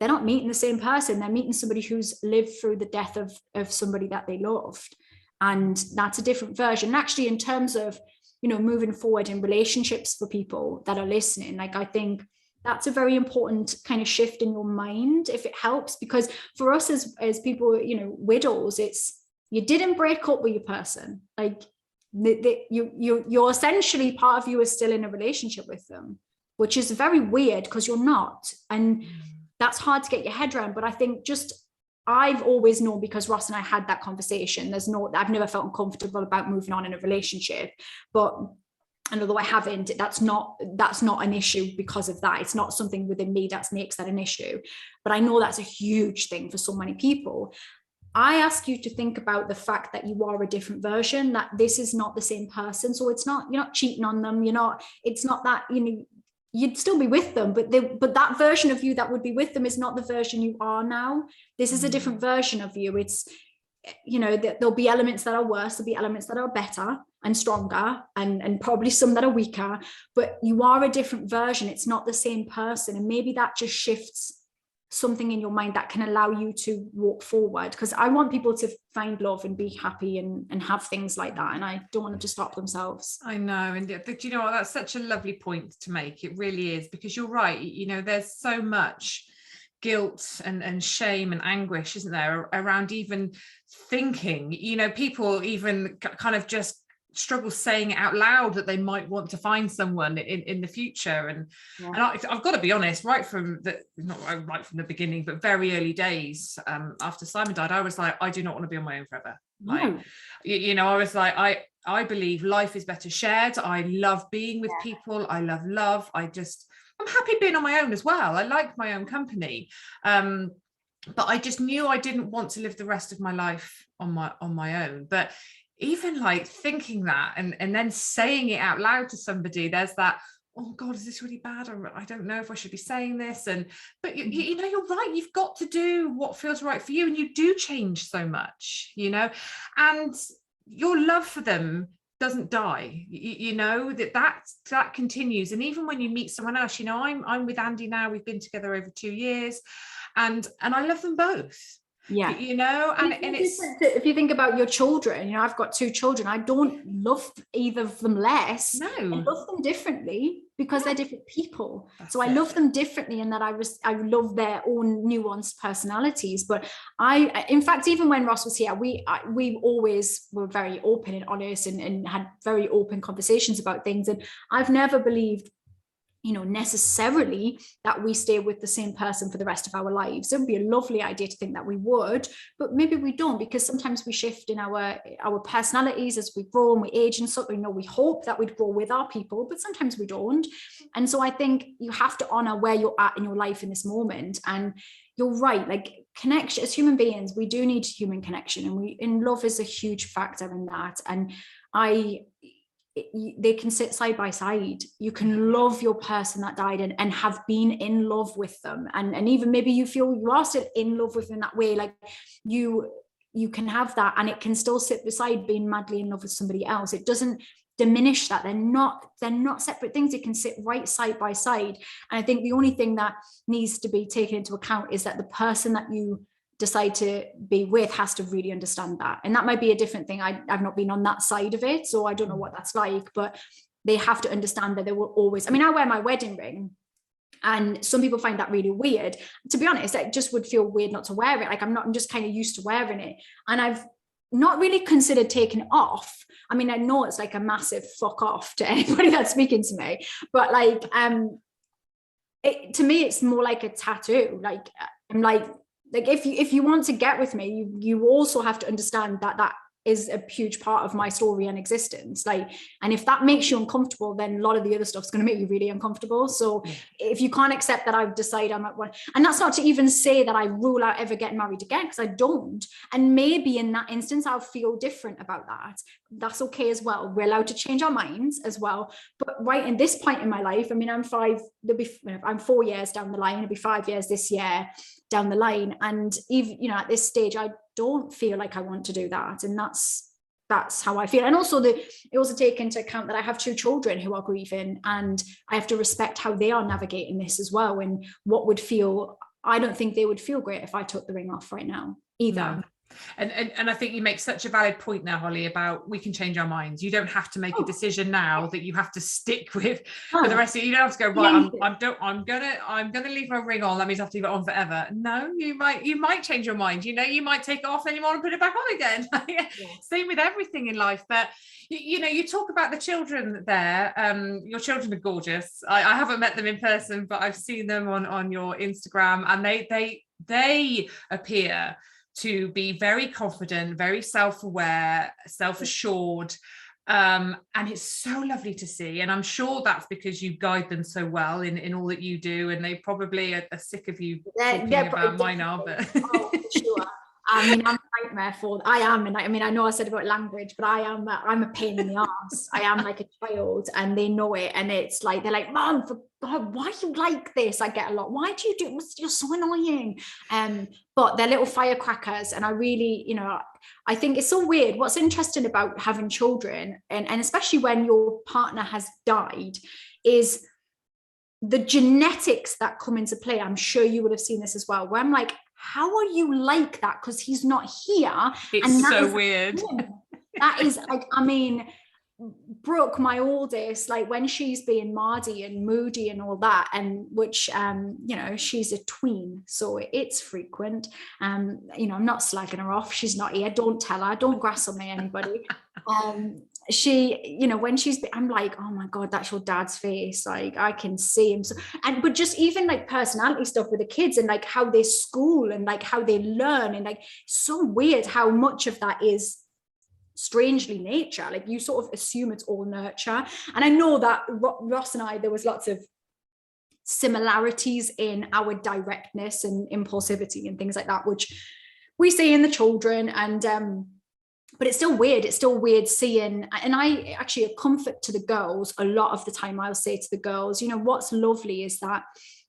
they're not meeting the same person. They're meeting somebody who's lived through the death of somebody that they loved. And that's a different version. And actually, in terms of, you know, moving forward in relationships for people that are listening, like, I think that's a very important kind of shift in your mind, if it helps, because for us as people, you know, widows, it's, you didn't break up with your person. Like, you're essentially, part of you is still in a relationship with them, which is very weird because you're not. And that's hard to get your head around. But I think I've always known, because Ross and I had that conversation, I've never felt uncomfortable about moving on in a relationship. But, and although I haven't, that's not an issue because of that. It's not something within me that makes that an issue. But I know that's a huge thing for so many people. I ask you to think about the fact that you are a different version, that this is not the same person. So it's not, you're not cheating on them. It's not that, you know, you'd still be with them, but that version of you that would be with them is not the version you are now. This is a different version of you. It's, you know, there'll be elements that are worse, there'll be elements that are better and stronger, and probably some that are weaker, but you are a different version. It's not the same person. And maybe that just shifts something in your mind that can allow you to walk forward, because I want people to find love and be happy and have things like that, and I don't want them to stop themselves. I know, and you know what, that's such a lovely point to make. It really is, because you're right, you know, there's so much guilt and shame and anguish, isn't there, around even thinking, you know, people even kind of just struggle saying it out loud that they might want to find someone in the future. And I've got to be honest, right from the beginning, but very early days, after Simon died, I was like, I do not want to be on my own forever. Like, you know, I was like, I believe life is better shared. I love being with people. I love love. I'm happy being on my own as well. I like my own company. But I just knew I didn't want to live the rest of my life on my own. But even like thinking that and then saying it out loud to somebody, there's that, oh God, is this really bad? Or I don't know if I should be saying this. But you know, you're right. You've got to do what feels right for you. And you do change so much, you know, and your love for them doesn't die, you know, that continues. And even when you meet someone else, you know, I'm with Andy now, we've been together over 2 years, and I love them both. Yeah, you know, and it's, if you think about your children, you know, I've got 2 children. I don't love either of them less. No, I love them differently because they're different people. That's I love them differently in that I love their own nuanced personalities. But in fact, even when Ross was here, we always were very open and honest and had very open conversations about things. And I've never believed, you know, necessarily that we stay with the same person for the rest of our lives. It would be a lovely idea to think that we would, but maybe we don't, because sometimes we shift in our personalities as we grow and we age and so, you know, we hope that we'd grow with our people, but sometimes we don't. And so I think you have to honor where you're at in your life in this moment. And you're right, like, connection, as human beings, we do need human connection, and love is a huge factor in that. And they can sit side by side. You can love your person that died and have been in love with them, and even maybe you feel you are still in love with them that way. Like, you can have that, and it can still sit beside being madly in love with somebody else. It doesn't diminish that. They're not separate things. They can sit right side by side. And I think the only thing that needs to be taken into account is that the person that you decide to be with has to really understand that. And that might be a different thing. I've not been on that side of it, so I don't know what that's like, but they have to understand that there will always, I mean, I wear my wedding ring, and some people find that really weird. To be honest, it just would feel weird not to wear it. Like, I'm just kind of used to wearing it, and I've not really considered taking it off. I mean, I know it's like a massive fuck off to anybody that's speaking to me, but like, to me, it's more like a tattoo. Like, I'm like if you want to get with me, you also have to understand that is a huge part of my story and existence. Like, and if that makes you uncomfortable, then a lot of the other stuff's going to make you really uncomfortable. So if you can't accept that I've decided I'm at one, and that's not to even say that I rule out ever getting married again, because I don't. And maybe in that instance, I'll feel different about that. That's okay as well. We're allowed to change our minds as well. But right in this point in my life, I mean, I'm 4 years down the line, it'll be 5 years this year down the line. And even, you know, at this stage, I don't feel like I want to do that. And that's how I feel. And also it also take into account that I have 2 children who are grieving, and I have to respect how they are navigating this as well. And I don't think they would feel great if I took the ring off right now either. No. And I think you make such a valid point there, Holly, about we can change our minds. You don't have to make a decision now that you have to stick with for the rest of it. You don't have to go, right, I'm gonna leave my ring on. That means I have to leave it on forever. No, you might change your mind. You know, you might take it off, then you want to put it back on again. Same with everything in life. But you know, you talk about the children there. Your children are gorgeous. I haven't met them in person, but I've seen them on your Instagram, and they appear to be very confident, very self-aware, self-assured. And it's so lovely to see. And I'm sure that's because you guide them so well in all that you do. And they probably are sick of you talking about mine are, but oh, for sure. I mean, I'm a nightmare for. I am, and I mean, I know I said about language, but I'm a pain in the arse. I am like a child, and they know it. And it's like they're like, "Mom, for God, why are you like this?" I get a lot. Why do you do? You're so annoying. But they're little firecrackers, and I really, you know, I think it's so weird. What's interesting about having children, and especially when your partner has died, is the genetics that come into play. I'm sure you would have seen this as well, where I'm like, how are you like that? Because he's not here. It's so weird. That is like, I mean, Brooke, my oldest, like when she's being mardy and moody and all that, and which you know, she's a tween, so it's frequent. You know, I'm not slagging her off. She's not here. Don't tell her. Don't grassle me, anybody. She, you know, when I'm like, oh my God, that's your dad's face. Like I can see him. So, but just even like personality stuff with the kids, and like how they school, and like how they learn, and like so weird how much of that is strangely nature. Like you sort of assume it's all nurture. And I know that Ross and I, there was lots of similarities in our directness and impulsivity and things like that, which we see in the children. And but it's still weird. It's still weird seeing, and I actually, a comfort to the girls, a lot of the time I'll say to the girls, you know, what's lovely is that,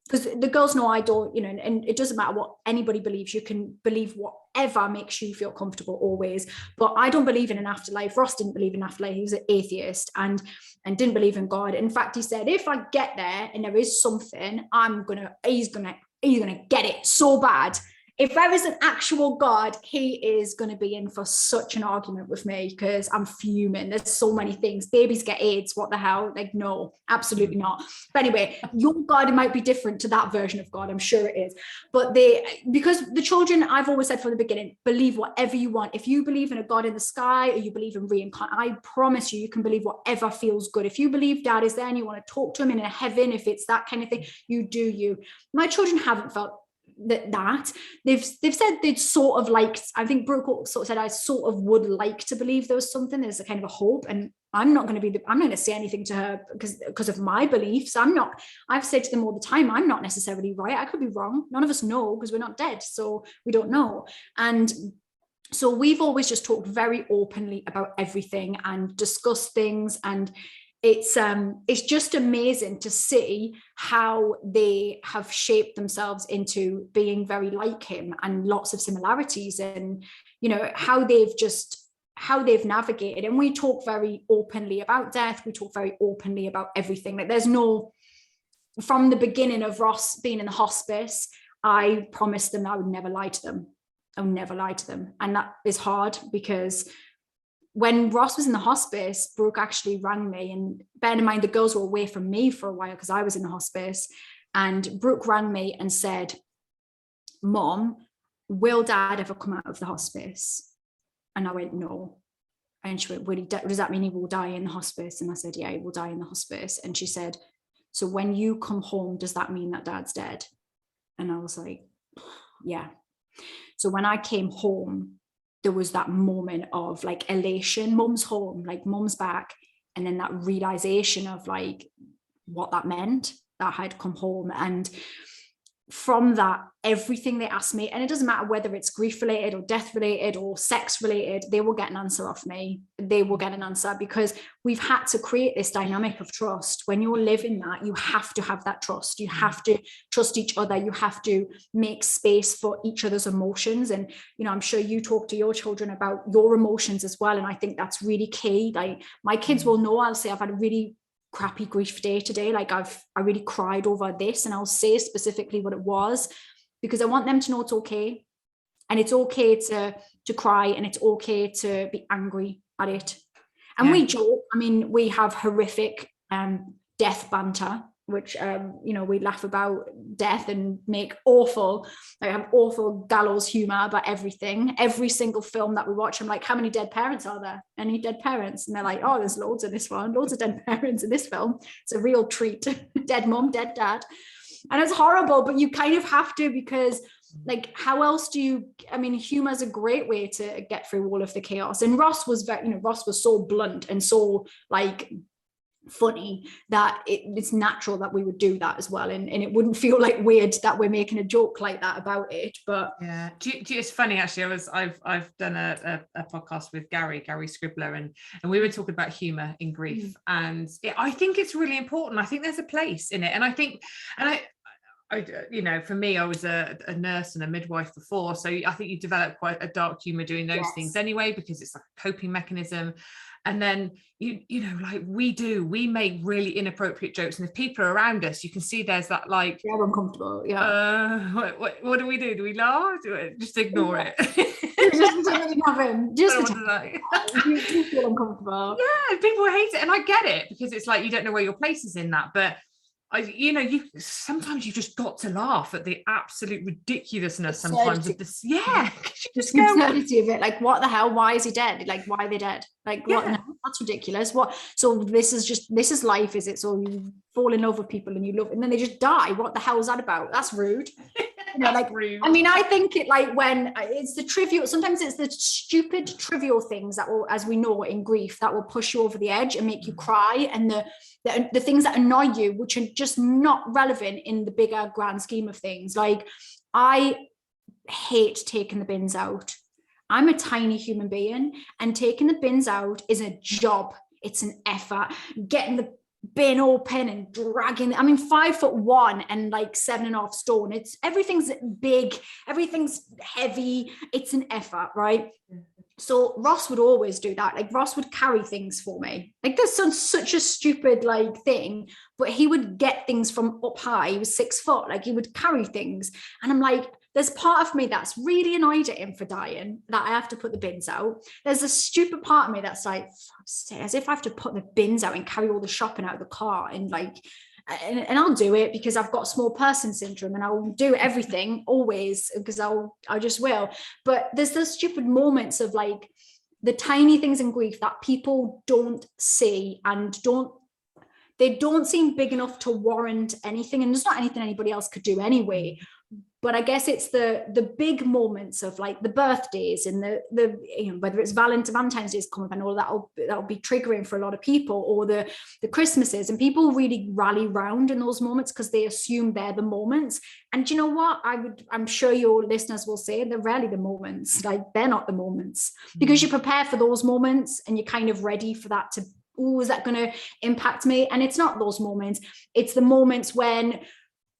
because the girls know I don't, you know, and it doesn't matter what anybody believes. You can believe whatever makes you feel comfortable always. But I don't believe in an afterlife. Ross didn't believe in afterlife. He was an atheist and didn't believe in God. In fact, he said, if I get there and there is something, he's gonna get it so bad. If there is an actual God, he is going to be in for such an argument with me, because I'm fuming. There's so many things. Babies get AIDS. What the hell? Like, no, absolutely not. But anyway, your God, it might be different to that version of God. I'm sure it is. But because the children, I've always said from the beginning, believe whatever you want. If you believe in a God in the sky, or you believe in reincarnation, I promise you can believe whatever feels good. If you believe Dad is there and you want to talk to him in a heaven, if it's that kind of thing, you do you. My children haven't felt that they've said they'd sort of like, I think Brooke sort of said, I sort of would like to believe there was something, there's a kind of a hope, and I'm not going to say anything to her because of my beliefs. I've said to them all the time, I'm not necessarily right. I could be wrong. None of us know, because we're not dead, so we don't know. And so we've always just talked very openly about everything and discussed things, and it's just amazing to see how they have shaped themselves into being very like him, and lots of similarities, and you know how they've navigated. And we talk very openly about death. We talk very openly about everything. Like there's no, from the beginning of Ross being in the hospice, I promised them I would never lie to them. I would never lie to them, and that is hard, because when Ross was in the hospice, Brooke actually rang me, and bear in mind, the girls were away from me for a while because I was in the hospice. And Brooke rang me and said, Mom, will Dad ever come out of the hospice? And I went, no. And she went, does that mean he will die in the hospice? And I said, yeah, he will die in the hospice. And she said, so when you come home, does that mean that Dad's dead? And I was like, yeah. So when I came home, there was that moment of like elation, mum's home, like mum's back. And then that realization of like what that meant, that I'd come home. And from that, everything they asked me, and it doesn't matter whether it's grief related or death related or sex related, they will get an answer off me. They will get an answer, because we've had to create this dynamic of trust. When you're living that, you have to have that trust. You have to trust each other. You have to make space for each other's emotions. And, you know, I'm sure you talk to your children about your emotions as well. And I think that's really key. Like my kids will know, I'll say I've had a really crappy grief day today, like I really cried over this, and I'll say specifically what it was, because I want them to know it's okay, and it's okay to cry, and it's okay to be angry at it. And we joke, I mean, we have horrific death banter, which you know, we laugh about death and make awful, like have awful gallows humor about everything. Every single film that we watch, I'm like, how many dead parents are there? Any dead parents? And they're like, oh, there's loads in this one, loads of dead parents in this film. It's a real treat. Dead mom, dead dad. And it's horrible, but you kind of have to, because like, how else do you, I mean, humor is a great way to get through all of the chaos. And Ross was very, you know, Ross was so blunt and so like funny that it's natural that we would do that as well, and it wouldn't feel like weird that we're making a joke like that about it. But yeah, it's funny actually. I've done a podcast with Gary Scribbler, and we were talking about humor in grief, and I think it's really important. I think there's a place in it, and I think, and I you know, for me, I was a nurse and a midwife before, so I think you develop quite a dark humor doing those things anyway, because it's like a coping mechanism. And then you know, like we make really inappropriate jokes, and if people are around us, you can see there's that like, yeah, uncomfortable. What do we do? Do we laugh? Just ignore it. You feel uncomfortable. Yeah, people hate it, and I get it, because it's like you don't know where your place is in that. But you know, sometimes you've just got to laugh at the absolute ridiculousness sometimes of this. Yeah, just the absurdity of it. Like, what the hell? Why is he dead? Like, why are they dead? Like, what? No, that's ridiculous. What? So this is life, is it? So you fall in love with people and you love, and then they just die. What the hell is that about? That's rude. You know, like, rude. I mean, I think it, like, when it's the trivial, sometimes it's the stupid trivial things that will, as we know in grief, that will push you over the edge and make you cry, and the things that annoy you, which are just not relevant in the bigger grand scheme of things. Like, I hate taking the bins out. I'm a tiny human being, and taking the bins out is a job. It's an effort. Getting the bin open and dragging, I mean, 5'1" and like 7.5 stone. It's, everything's big, everything's heavy. It's an effort, right? So Ross would always do that. Like, Ross would carry things for me. Like, this sounds such a stupid like thing, but he would get things from up high. He was 6 foot. Like, he would carry things, and I'm like, there's part of me that's really annoyed at him for dying, that I have to put the bins out. There's a stupid part of me that's like, as if I have to put the bins out and carry all the shopping out of the car, and like, and I'll do it because I've got small person syndrome, and I'll do everything always because I just will. But there's those stupid moments of like the tiny things in grief that people don't see and they don't seem big enough to warrant anything. And there's not anything anybody else could do anyway. But I guess it's the big moments of like the birthdays and the you know, whether it's Valentine's Day is coming up, I know that'll be triggering for a lot of people, or the Christmases, and people really rally round in those moments because they assume they're the moments. And you know what? I'm sure your listeners will say they're rarely the moments. Like, they're not the moments, because you prepare for those moments and you're kind of ready for that to, oh, is that going to impact me? And it's not those moments. It's the moments when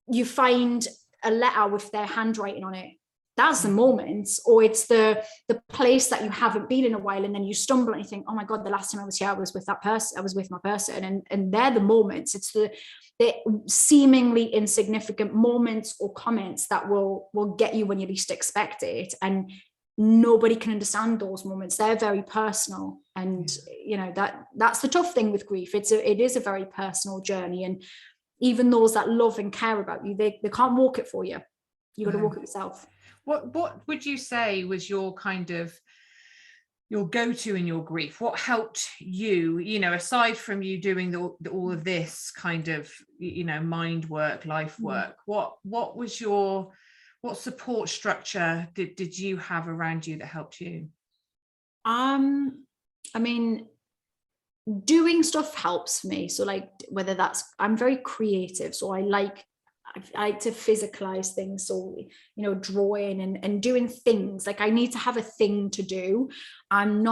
you find a letter with their handwriting on it. That's the moments. Or it's the place that you haven't been in a while, and then you stumble and you think, oh my God, the last time I was here, I was with that person, I was with my person. And they're the moments. It's the seemingly insignificant moments or comments that will get you when you least expect it. And nobody can understand those moments. They're very personal. And you know, that's the tough thing with grief. It is a very personal journey. And even those that love and care about you, they can't walk it for you. You got to walk it yourself. What would you say was your kind of your go-to in your grief? What helped you, you know, aside from you doing all of this kind of, you know, mind work, life work, what was what support structure did you have around you that helped you? I mean, doing stuff helps me. So like, whether that's, I'm very creative, so I like to physicalize things. So, you know, drawing and doing things. Like, I need to have a thing to do. I'm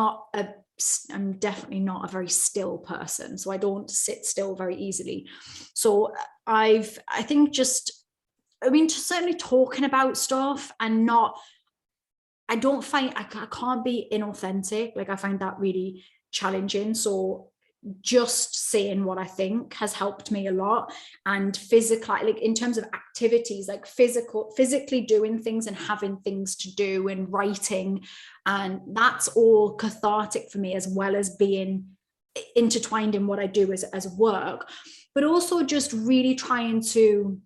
definitely not a very still person. So I don't sit still very easily. So I think just, I mean, just certainly talking about stuff and not, I don't find, I can't be inauthentic. Like, I find that really challenging. So just saying what I think has helped me a lot. And physically, like in terms of activities, like physically doing things and having things to do and writing, and that's all cathartic for me, as well as being intertwined in what I do as work. But also just really trying to,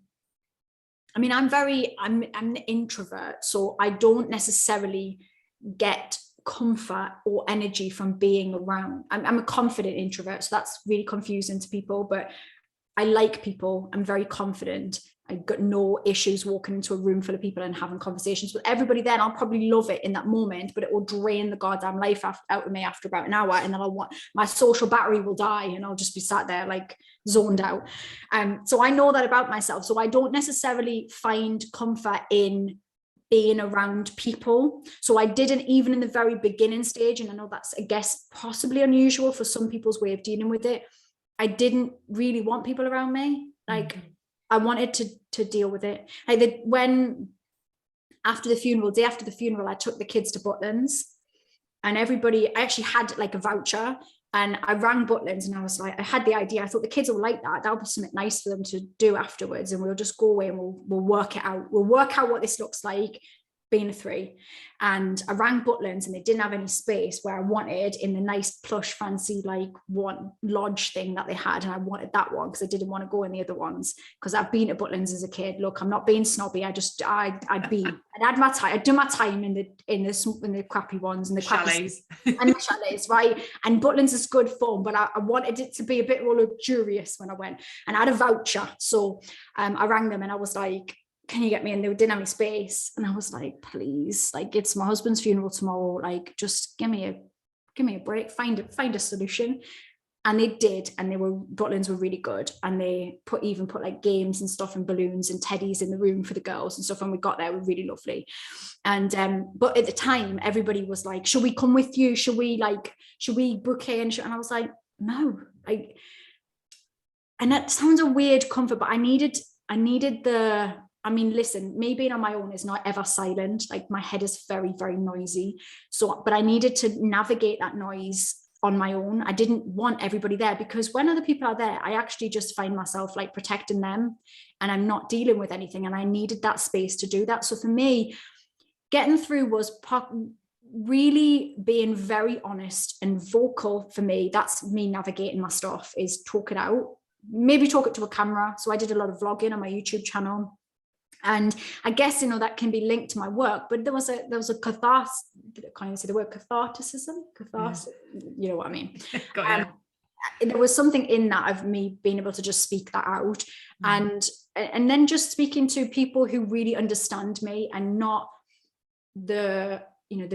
I mean, I'm an introvert, so I don't necessarily get comfort or energy from being around. I'm a confident introvert, so that's really confusing to people, but I like people. I'm very confident. I've got no issues walking into a room full of people and having conversations with everybody. Then I'll probably love it in that moment, but it will drain the goddamn life out of me after about an hour, and then my social battery will die, and I'll just be sat there like zoned out. So I know that about myself. So I don't necessarily find comfort in being around people. So I didn't, even in the very beginning stage, and I know that's, I guess, possibly unusual for some people's way of dealing with it, I didn't really want people around me. Like, I wanted to deal with it. Like, day after the funeral, I took the kids to Butlins, and everybody, I actually had like a voucher, and I rang Butlins, and I was like, I had the idea. I thought the kids will like that. That'll be something nice for them to do afterwards. And we'll just go away and we'll work it out. We'll work out what this looks like being a 3. And I rang Butlins, and they didn't have any space where I wanted, in the nice plush fancy like one lodge thing that they had, and I wanted that one because I didn't want to go in the other ones, because I've been to Butlins as a kid. Look, I'm not being snobby. I'd had my time. I'd done my time in the crappy ones, and the chalets and the chalets, right? And Butlins is good fun, but I wanted it to be a bit more luxurious when I went, and I had a voucher. So I rang them, and I was like, can you get me in? They didn't have any space. And I was like, please, like, it's my husband's funeral tomorrow. Like, just give me a break, find a solution. And they did. And Butlins were really good. And they put like games and stuff and balloons and teddies in the room for the girls and stuff. And we got there, were really lovely. And, but at the time, everybody was like, should we come with you? Should we book in? And I was like, no, and that sounds a weird comfort, but I needed I mean, listen, me being on my own is not ever silent. Like, my head is very, very noisy. So, but I needed to navigate that noise on my own. I didn't want everybody there, because when other people are there, I actually just find myself like protecting them, and I'm not dealing with anything. And I needed that space to do that. So for me, getting through was really being very honest and vocal. For me, that's me navigating my stuff, is talk it out, maybe talk it to a camera. So I did a lot of vlogging on my YouTube channel. And I guess, you know, that can be linked to my work, but there was a catharsis, I can't even say the word, catharsis, you know what I mean? There was something in that of me being able to just speak that out, and then just speaking to people who really understand me, and not the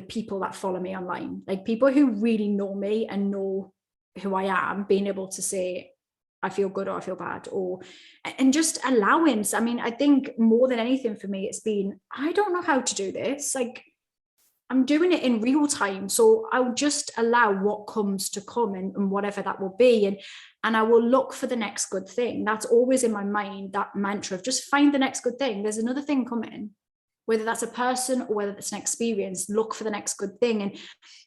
people that follow me online, like people who really know me and know who I am, being able to say, I feel good or I feel bad, and just allowance. I mean, I think more than anything for me, it's been, I don't know how to do this. Like, I'm doing it in real time. So I'll just allow what comes to come, and whatever that will be. And I will look for the next good thing. That's always in my mind, that mantra of just find the next good thing. There's another thing coming, whether that's a person or whether it's an experience. Look for the next good thing. And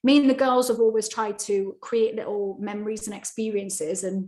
me and the girls have always tried to create little memories and experiences, and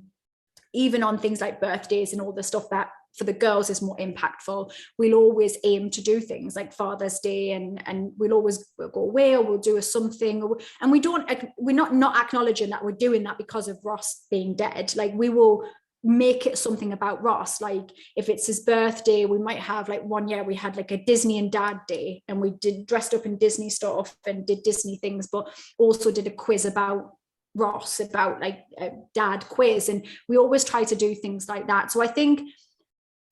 even on things like birthdays and all the stuff that for the girls is more impactful, we'll always aim to do things like Father's Day, and we'll go away, or we'll do something, and we're not acknowledging that we're doing that because of Ross being dead. Like, we will make it something about Ross. Like, if it's his birthday, we might have, like, one year we had like a Disney and Dad Day, and we dressed up in Disney stuff and did Disney things, but also did a quiz about Ross, about like a dad quiz. And we always try to do things like that. So I think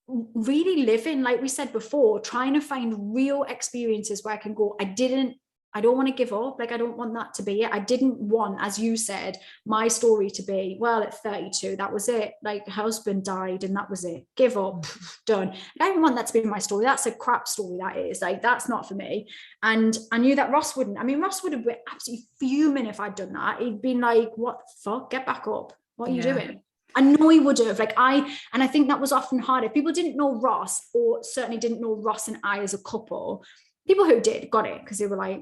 really living, like we said before, trying to find real experiences where I can go, I didn't I don't want to give up. Like, I don't want that to be it. I didn't want, as you said, my story to be, well, at 32, that was it. Like, husband died and that was it. Give up, done. I don't want that to be my story. That's a crap story, that is. Like, that's not for me. And I knew that Ross wouldn't. I mean, Ross would have been absolutely fuming if I'd done that. He'd been like, what the fuck? Get back up. What are you doing? I know he would have. And I think that was often hard. If people didn't know Ross, or certainly didn't know Ross and I as a couple, people who did got it because they were like,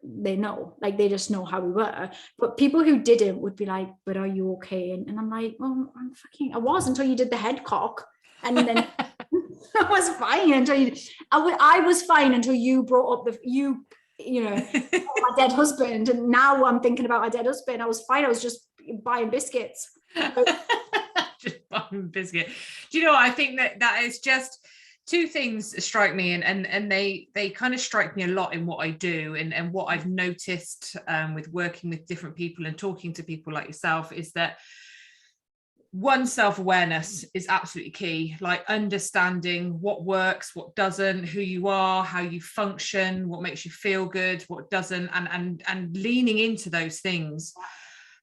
they know, like, they just know how we were. But people who didn't would be like, but are you okay? And I'm like, well, I was, until you did the head cock, and then I was fine until I was fine until you brought up my dead husband, and now I'm thinking about my dead husband. I was fine. I was just buying biscuits. Just buying biscuit. Do you know what? I think that is just two things strike me, and they kind of strike me a lot in what I do, and what I've noticed with working with different people and talking to people like yourself, is that one, self-awareness is absolutely key, like understanding what works, what doesn't, who you are, how you function, what makes you feel good, what doesn't, and leaning into those things.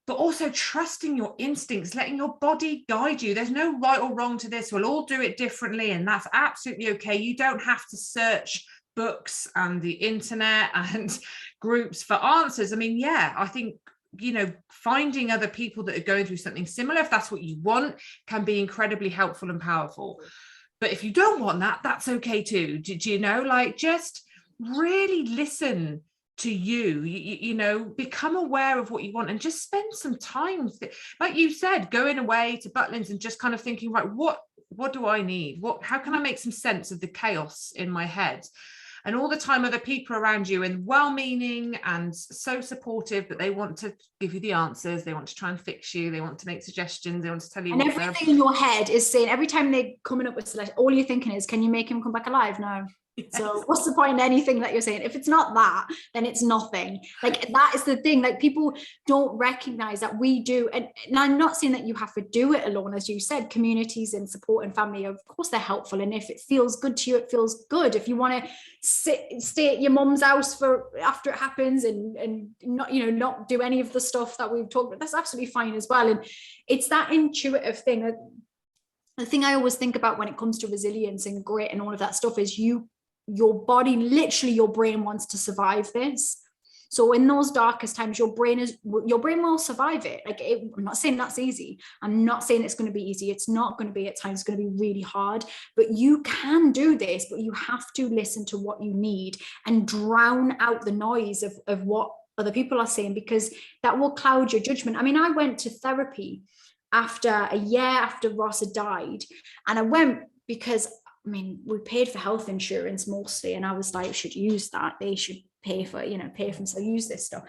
But also trusting your instincts, letting your body guide you. There's no right or wrong to this. We'll all do it differently, and that's absolutely okay. You don't have to search books and the internet and groups for answers. I mean, I think, finding other people that are going through something similar, if that's what you want, can be incredibly helpful and powerful. But if you don't want that, that's okay too. Do you know, like, just really listen to you, become aware of what you want, and just spend some time, like you said, going away to Butlins and just kind of thinking, right, what do I need? How can I make some sense of the chaos in my head? And all the time other people around you, and well-meaning and so supportive, but they want to give you the answers, they want to try and fix you, they want to make suggestions, they want to tell you, and everything in your head is saying, every time they're coming up with suggestions, all you're thinking is, can you make him come back alive? No. Yes. So what's the point in anything that you're saying? If it's not that, then it's nothing. Like, that is the thing. Like, people don't recognize that we do. And I'm not saying that you have to do it alone. As you said, communities and support and family, of course, they're helpful. And if it feels good to you, it feels good. If you want to stay at your mum's house for after it happens and not do any of the stuff that we've talked about, that's absolutely fine as well. And it's that intuitive thing. The thing I always think about when it comes to resilience and grit and all of that stuff is your body, literally your brain, wants to survive this. So in those darkest times, your brain will survive it. Like, I'm not saying that's easy. I'm not saying it's going to be easy. It's not going to be. At times, it's going to be really hard, but you can do this. But you have to listen to what you need and drown out the noise of what other people are saying, because that will cloud your judgment. I mean, I went to therapy after a year after Ross had died, and I went because, I mean, we paid for health insurance mostly, and I was like, should use that. They should pay for themselves, use this stuff.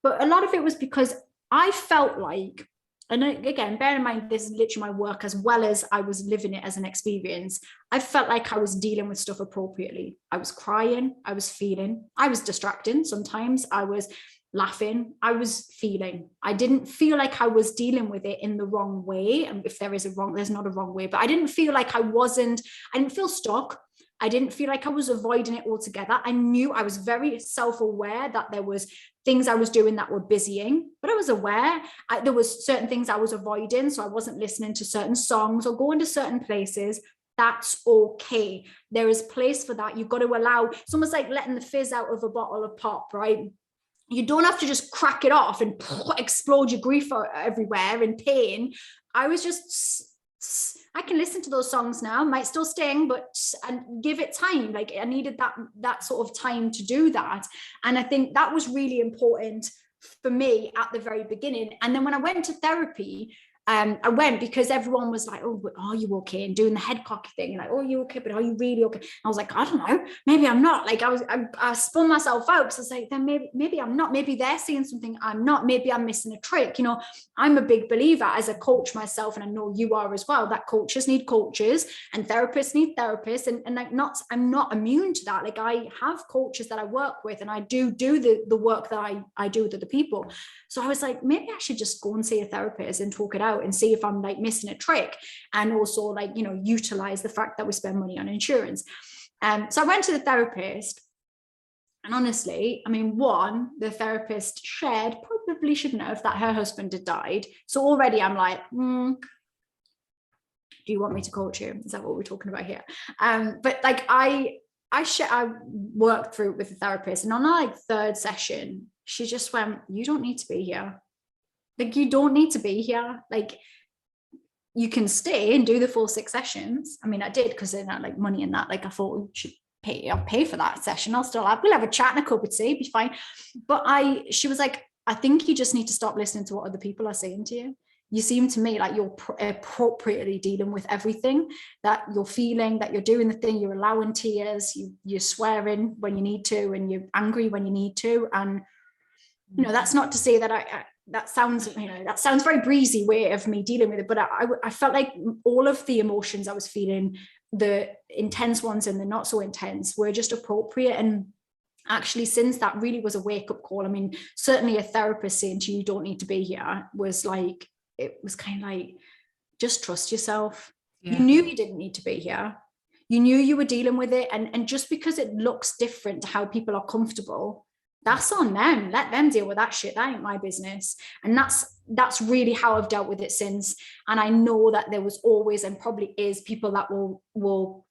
But a lot of it was because I felt like, and again, bear in mind, this is literally my work as well as I was living it as an experience. I felt like I was dealing with stuff appropriately. I was crying, I was feeling, I was distracting sometimes, I was laughing, I was feeling. I didn't feel like I was dealing with it in the wrong way. And if there's not a wrong way, but I didn't feel like I didn't feel stuck. I didn't feel like I was avoiding it altogether. I knew, I was very self-aware that there was things I was doing that were busying, but I was aware there was certain things I was avoiding. So I wasn't listening to certain songs or going to certain places. That's okay. There is place for that. You've got to allow, it's almost like letting the fizz out of a bottle of pop, right? You don't have to just crack it off and explode your grief everywhere in pain. I was just, I can listen to those songs now, might still sting, and give it time. Like, I needed that sort of time to do that. And I think that was really important for me at the very beginning. And then when I went to therapy, I went because everyone was like, oh, but are you okay? And doing the head cocky thing, and like, oh, you okay? But are you really okay? And I was like, I don't know, maybe I'm not. Like, I spun myself out because I was like, then maybe I'm not. Maybe they're seeing something I'm not. Maybe I'm missing a trick. I'm a big believer as a coach myself, and I know you are as well, that coaches need coaches and therapists need therapists. And like, I'm not immune to that. Like, I have coaches that I work with, and I do the work that I do with other people. So I was like, maybe I should just go and see a therapist and talk it out and see if I'm like missing a trick, and also like, utilize the fact that we spend money on insurance. So I went to the therapist, And honestly, I mean, one, the therapist shared, probably shouldn't have, that her husband had died. So already I'm like, do you want me to coach you? Is that what we're talking about here? But like I worked through it with the therapist, and on our like third session, she just went, you don't need to be here. Like, you don't need to be here. Like, you can stay and do the full 6 sessions. I mean, I did, because they're not like money in that. Like, I thought we should I'll pay for that session. We'll have a chat and a cup of tea, be fine. But she was like, I think you just need to stop listening to what other people are saying to you. You seem to me like you're appropriately dealing with everything, that you're feeling, that you're doing the thing, you're allowing tears, you're swearing when you need to, and you're angry when you need to. And, you know, that's not to say that that sounds very breezy way of me dealing with it, but I felt like all of the emotions I was feeling, the intense ones and the not so intense, were just appropriate. And actually, since that really was a wake-up call, I mean, certainly a therapist saying to you, you don't need to be here, was like, it was kind of like, just trust yourself. Yeah. You knew you didn't need to be here. You knew you were dealing with it. And just because it looks different to how people are comfortable, that's on them. Let them deal with that shit. That ain't my business. And that's really how I've dealt with it since. And I know that there was always, and probably is, people that will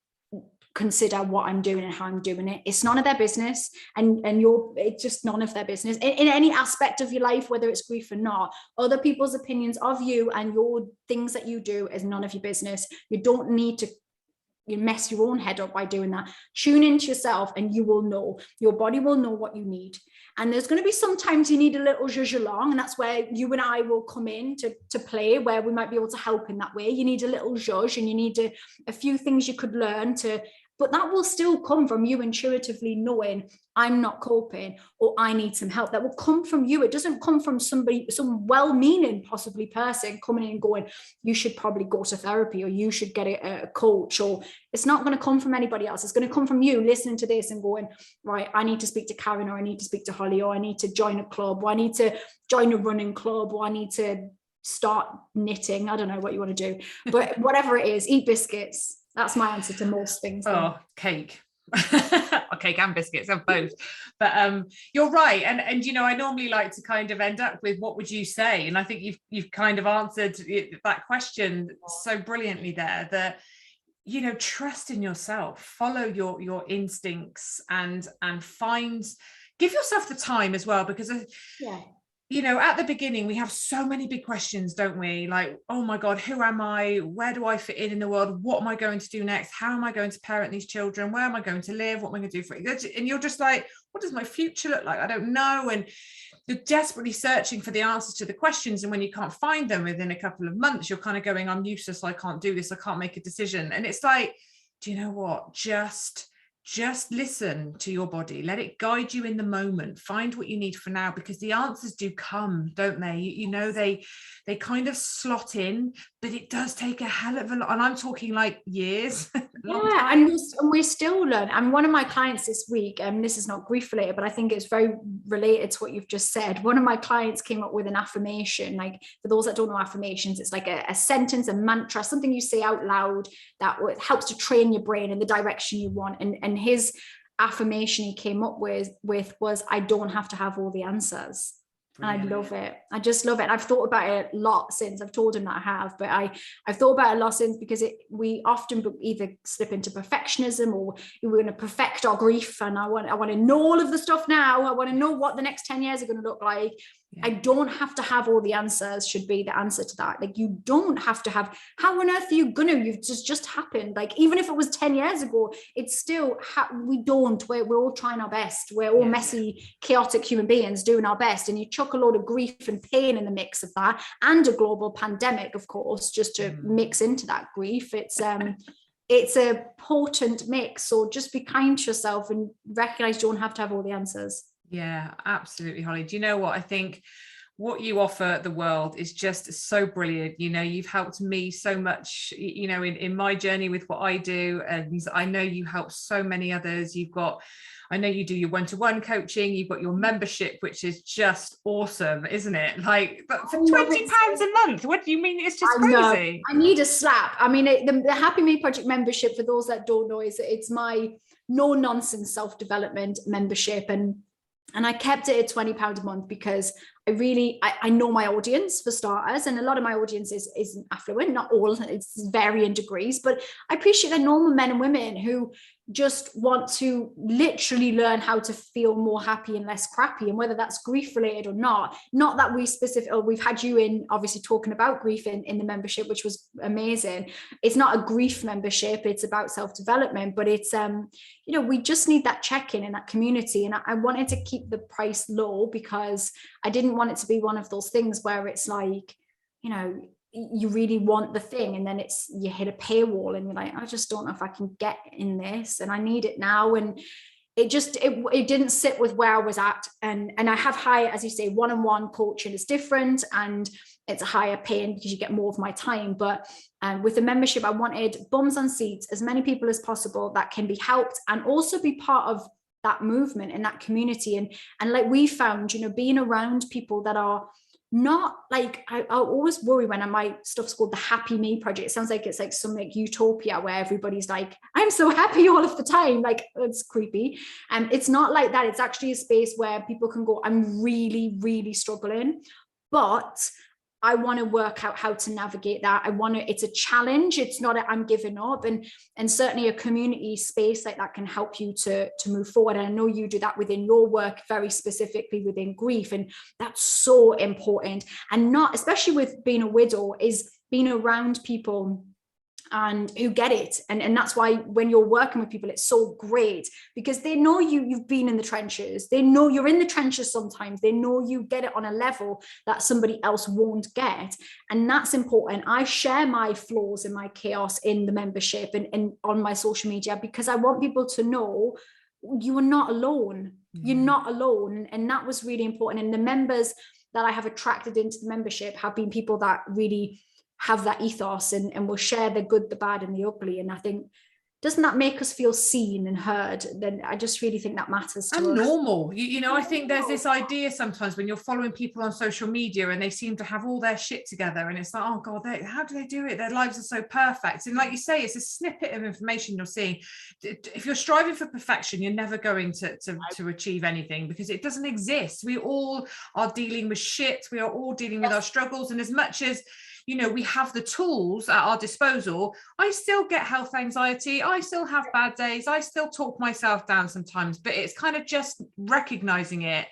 consider what I'm doing and how I'm doing it. It's none of their business. And it's just none of their business in any aspect of your life, whether it's grief or not. Other people's opinions of you and your things that you do is none of your business. You don't need to mess your own head up by doing that. Tune into yourself and you will know. Your body will know what you need. And there's going to be sometimes you need a little zhuzh along, and that's where you and I will come in to play, where we might be able to help in that way. You need a little zhuzh, and you need a few things you could learn to, but that will still come from you intuitively knowing, I'm not coping, or I need some help. That will come from you. It doesn't come from somebody, some well-meaning possibly person coming in and going, you should probably go to therapy, or you should get a coach, or it's not going to come from anybody else. It's going to come from you listening to this and going, right, I need to speak to Karen, or I need to speak to Holly, or I need to join a club, or I need to join a running club, or I need to start knitting. I don't know what you want to do, but whatever it is, eat biscuits. That's my answer to most things. Oh, cake. Cake and biscuits, and both. But you're right. And you know, I normally like to kind of end up with, what would you say? And I think you've kind of answered that question so brilliantly there, that, you know, trust in yourself, follow your instincts, and give yourself the time as well, because you know, at the beginning, we have so many big questions, don't we? Like, oh my God, who am I? Where do I fit in the world? What am I going to do next? How am I going to parent these children? Where am I going to live? What am I going to do for it? And you're just like, what does my future look like? I don't know. And you're desperately searching for the answers to the questions. And when you can't find them within a couple of months, you're kind of going, I'm useless. I can't do this. I can't make a decision. And it's like, do you know what? Just listen to your body, let it guide you in the moment, find what you need for now, because the answers do come, don't they? You know, they kind of slot in, but it does take a hell of a lot. And I'm talking like years. Yeah, and we still learn. And one of my clients this week, and this is not grief related, but I think it's very related to what you've just said. One of my clients came up with an affirmation. Like, for those that don't know affirmations, it's like a sentence, a mantra, something you say out loud that helps to train your brain in the direction you want. And his affirmation he came up with was, I don't have to have all the answers. Brilliant. And I love it. I just love it. And I've thought about it a lot since. I've told him that I have, but I've thought about it a lot since, because we often either slip into perfectionism, or we're going to perfect our grief. And I want to know all of the stuff now. I want to know what the next 10 years are going to look like. Yeah. I don't have to have all the answers should be the answer to that. Like, you don't have to have, how on earth are you gonna, you've just happened. Like, even if it was 10 years ago, it's still, we're all trying our best. We're all messy, chaotic human beings doing our best. And you chuck a load of grief and pain in the mix of that, and a global pandemic, of course, just to mix into that grief. It's a potent mix. So just be kind to yourself and recognize you don't have to have all the answers. Yeah, absolutely, Holly. Do you know what? I think what you offer the world is just so brilliant. You know, you've helped me so much, you know, in my journey with what I do. And I know you help so many others. I know you do your one-to-one coaching, you've got your membership, which is just awesome, isn't it? Like, but for £20 a month, what do you mean? It's just crazy. I need a slap. I mean, the Happy Me Project membership, for those that don't know, it's my no nonsense self-development membership. And I kept it at £20 a month because I know my audience, for starters, and a lot of my audience is affluent, not all, it's varying degrees, but I appreciate the normal men and women who just want to literally learn how to feel more happy and less crappy, and whether that's grief related or not that we've had you in obviously talking about grief in the membership, which was amazing. It's not a grief membership, it's about self-development, but it's you know, we just need that check-in in that community. And I wanted to keep the price low because I didn't want it to be one of those things where it's like, you know, you really want the thing and then you hit a paywall and you're like, I just don't know if I can get in this and I need it now. And it didn't sit with where I was at. And I have higher, as you say, one-on-one coaching is different and it's a higher paying because you get more of my time. But with the membership, I wanted bums on seats, as many people as possible that can be helped and also be part of that movement and that community. And like we found, you know, being around people that are not like, I always worry when my stuff's called the Happy Me Project. It sounds like it's like some like utopia where everybody's like, I'm so happy all of the time. Like, it's creepy. And it's not like that. It's actually a space where people can go, I'm really, really struggling, but I want to work out how to navigate that. It's a challenge. It's not I'm giving up. And certainly a community space like that can help you to move forward. And I know you do that within your work, very specifically within grief. And that's so important. And not, especially with being a widow, is being around people and who get it. And that's why when you're working with people, it's so great because they know you've been in the trenches. They know you're in the trenches sometimes. They know you get it on a level that somebody else won't get. And that's important. I share my flaws and my chaos in the membership and on my social media because I want people to know you are not alone. You're not alone. And that was really important. And the members that I have attracted into the membership have been people that really have that ethos and will share the good, the bad, and the ugly. And I think, doesn't that make us feel seen and heard? Then I just really think that matters to us. And normal. You know, I think there's this idea sometimes when you're following people on social media and they seem to have all their shit together and it's like, oh God, how do they do it? Their lives are so perfect. And like you say, it's a snippet of information you're seeing. If you're striving for perfection, you're never going to achieve anything because it doesn't exist. We all are dealing with shit. We are all dealing with our struggles. And as much as, you know, we have the tools at our disposal, I still get health anxiety. I still have bad days. I still talk myself down sometimes, but it's kind of just recognizing it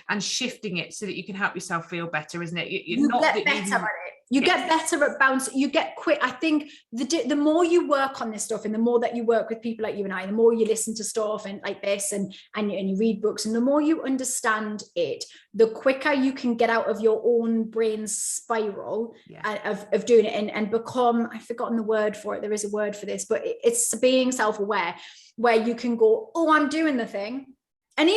and shifting it so that you can help yourself feel better, isn't it? You get better at it. You get better at bouncing. You get quick. I think the more you work on this stuff and the more that you work with people like you and I, the more you listen to stuff and like this and you read books and the more you understand it, the quicker you can get out of your own brain spiral of doing it and become, I've forgotten the word for it. There is a word for this, but it's being self-aware where you can go, oh, I'm doing the thing. And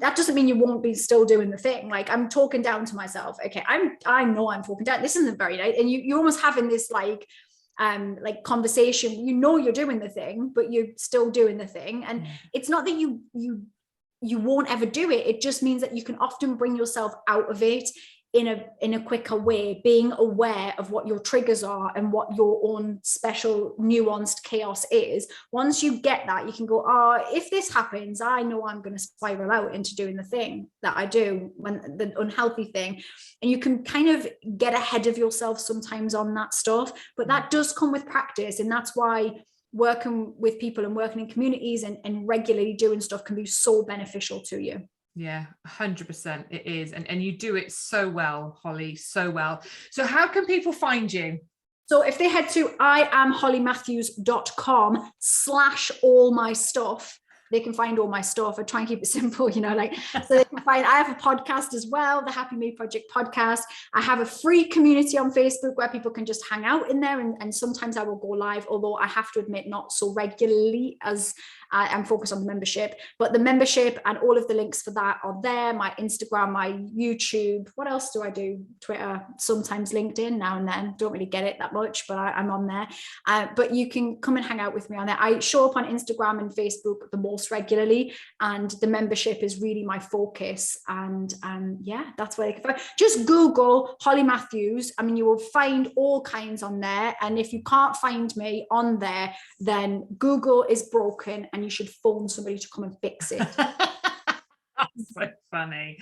that doesn't mean you won't be still doing the thing. Like I'm talking down to myself. Okay, I know I'm talking down. This isn't very nice. And you're almost having this like conversation. You know you're doing the thing, but you're still doing the thing. And it's not that you won't ever do it. It just means that you can often bring yourself out of it in a quicker way, being aware of what your triggers are and what your own special nuanced chaos is. Once you get that, you can go, oh, if this happens, I know I'm going to spiral out into doing the thing that I do, when the unhealthy thing. And you can kind of get ahead of yourself sometimes on that stuff, but that does come with practice. And that's why working with people and working in communities and regularly doing stuff can be so beneficial to you. Yeah, 100% it is. And you do it so well, Holly, so well. So how can people find you? So if they head to iamhollymatthews.com/all my stuff, they can find all my stuff. I try and keep it simple, you know, like, so they can find, I have a podcast as well, the Happy Me Project podcast. I have a free community on Facebook where people can just hang out in there. And sometimes I will go live, although I have to admit, not so regularly as I'm focused on the membership, but the membership and all of the links for that are there. My Instagram, my YouTube, what else do I do? Twitter, sometimes LinkedIn now and then. Don't really get it that much, but I'm on there. But you can come and hang out with me on there. I show up on Instagram and Facebook the most regularly, and the membership is really my focus. And yeah, that's where you can find. Just Google Holly Matthews. I mean, you will find all kinds on there. And if you can't find me on there, then Google is broken and you should phone somebody to come and fix it. That's so funny.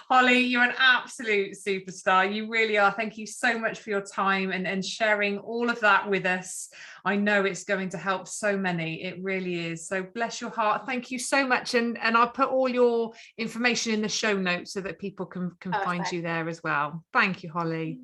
Holly, you're an absolute superstar. You really are. Thank you so much for your time and sharing all of that with us. I know it's going to help so many. It really is. So bless your heart. Thank you so much. And I'll put all your information in the show notes so that people can find you there as well. Thank you, Holly.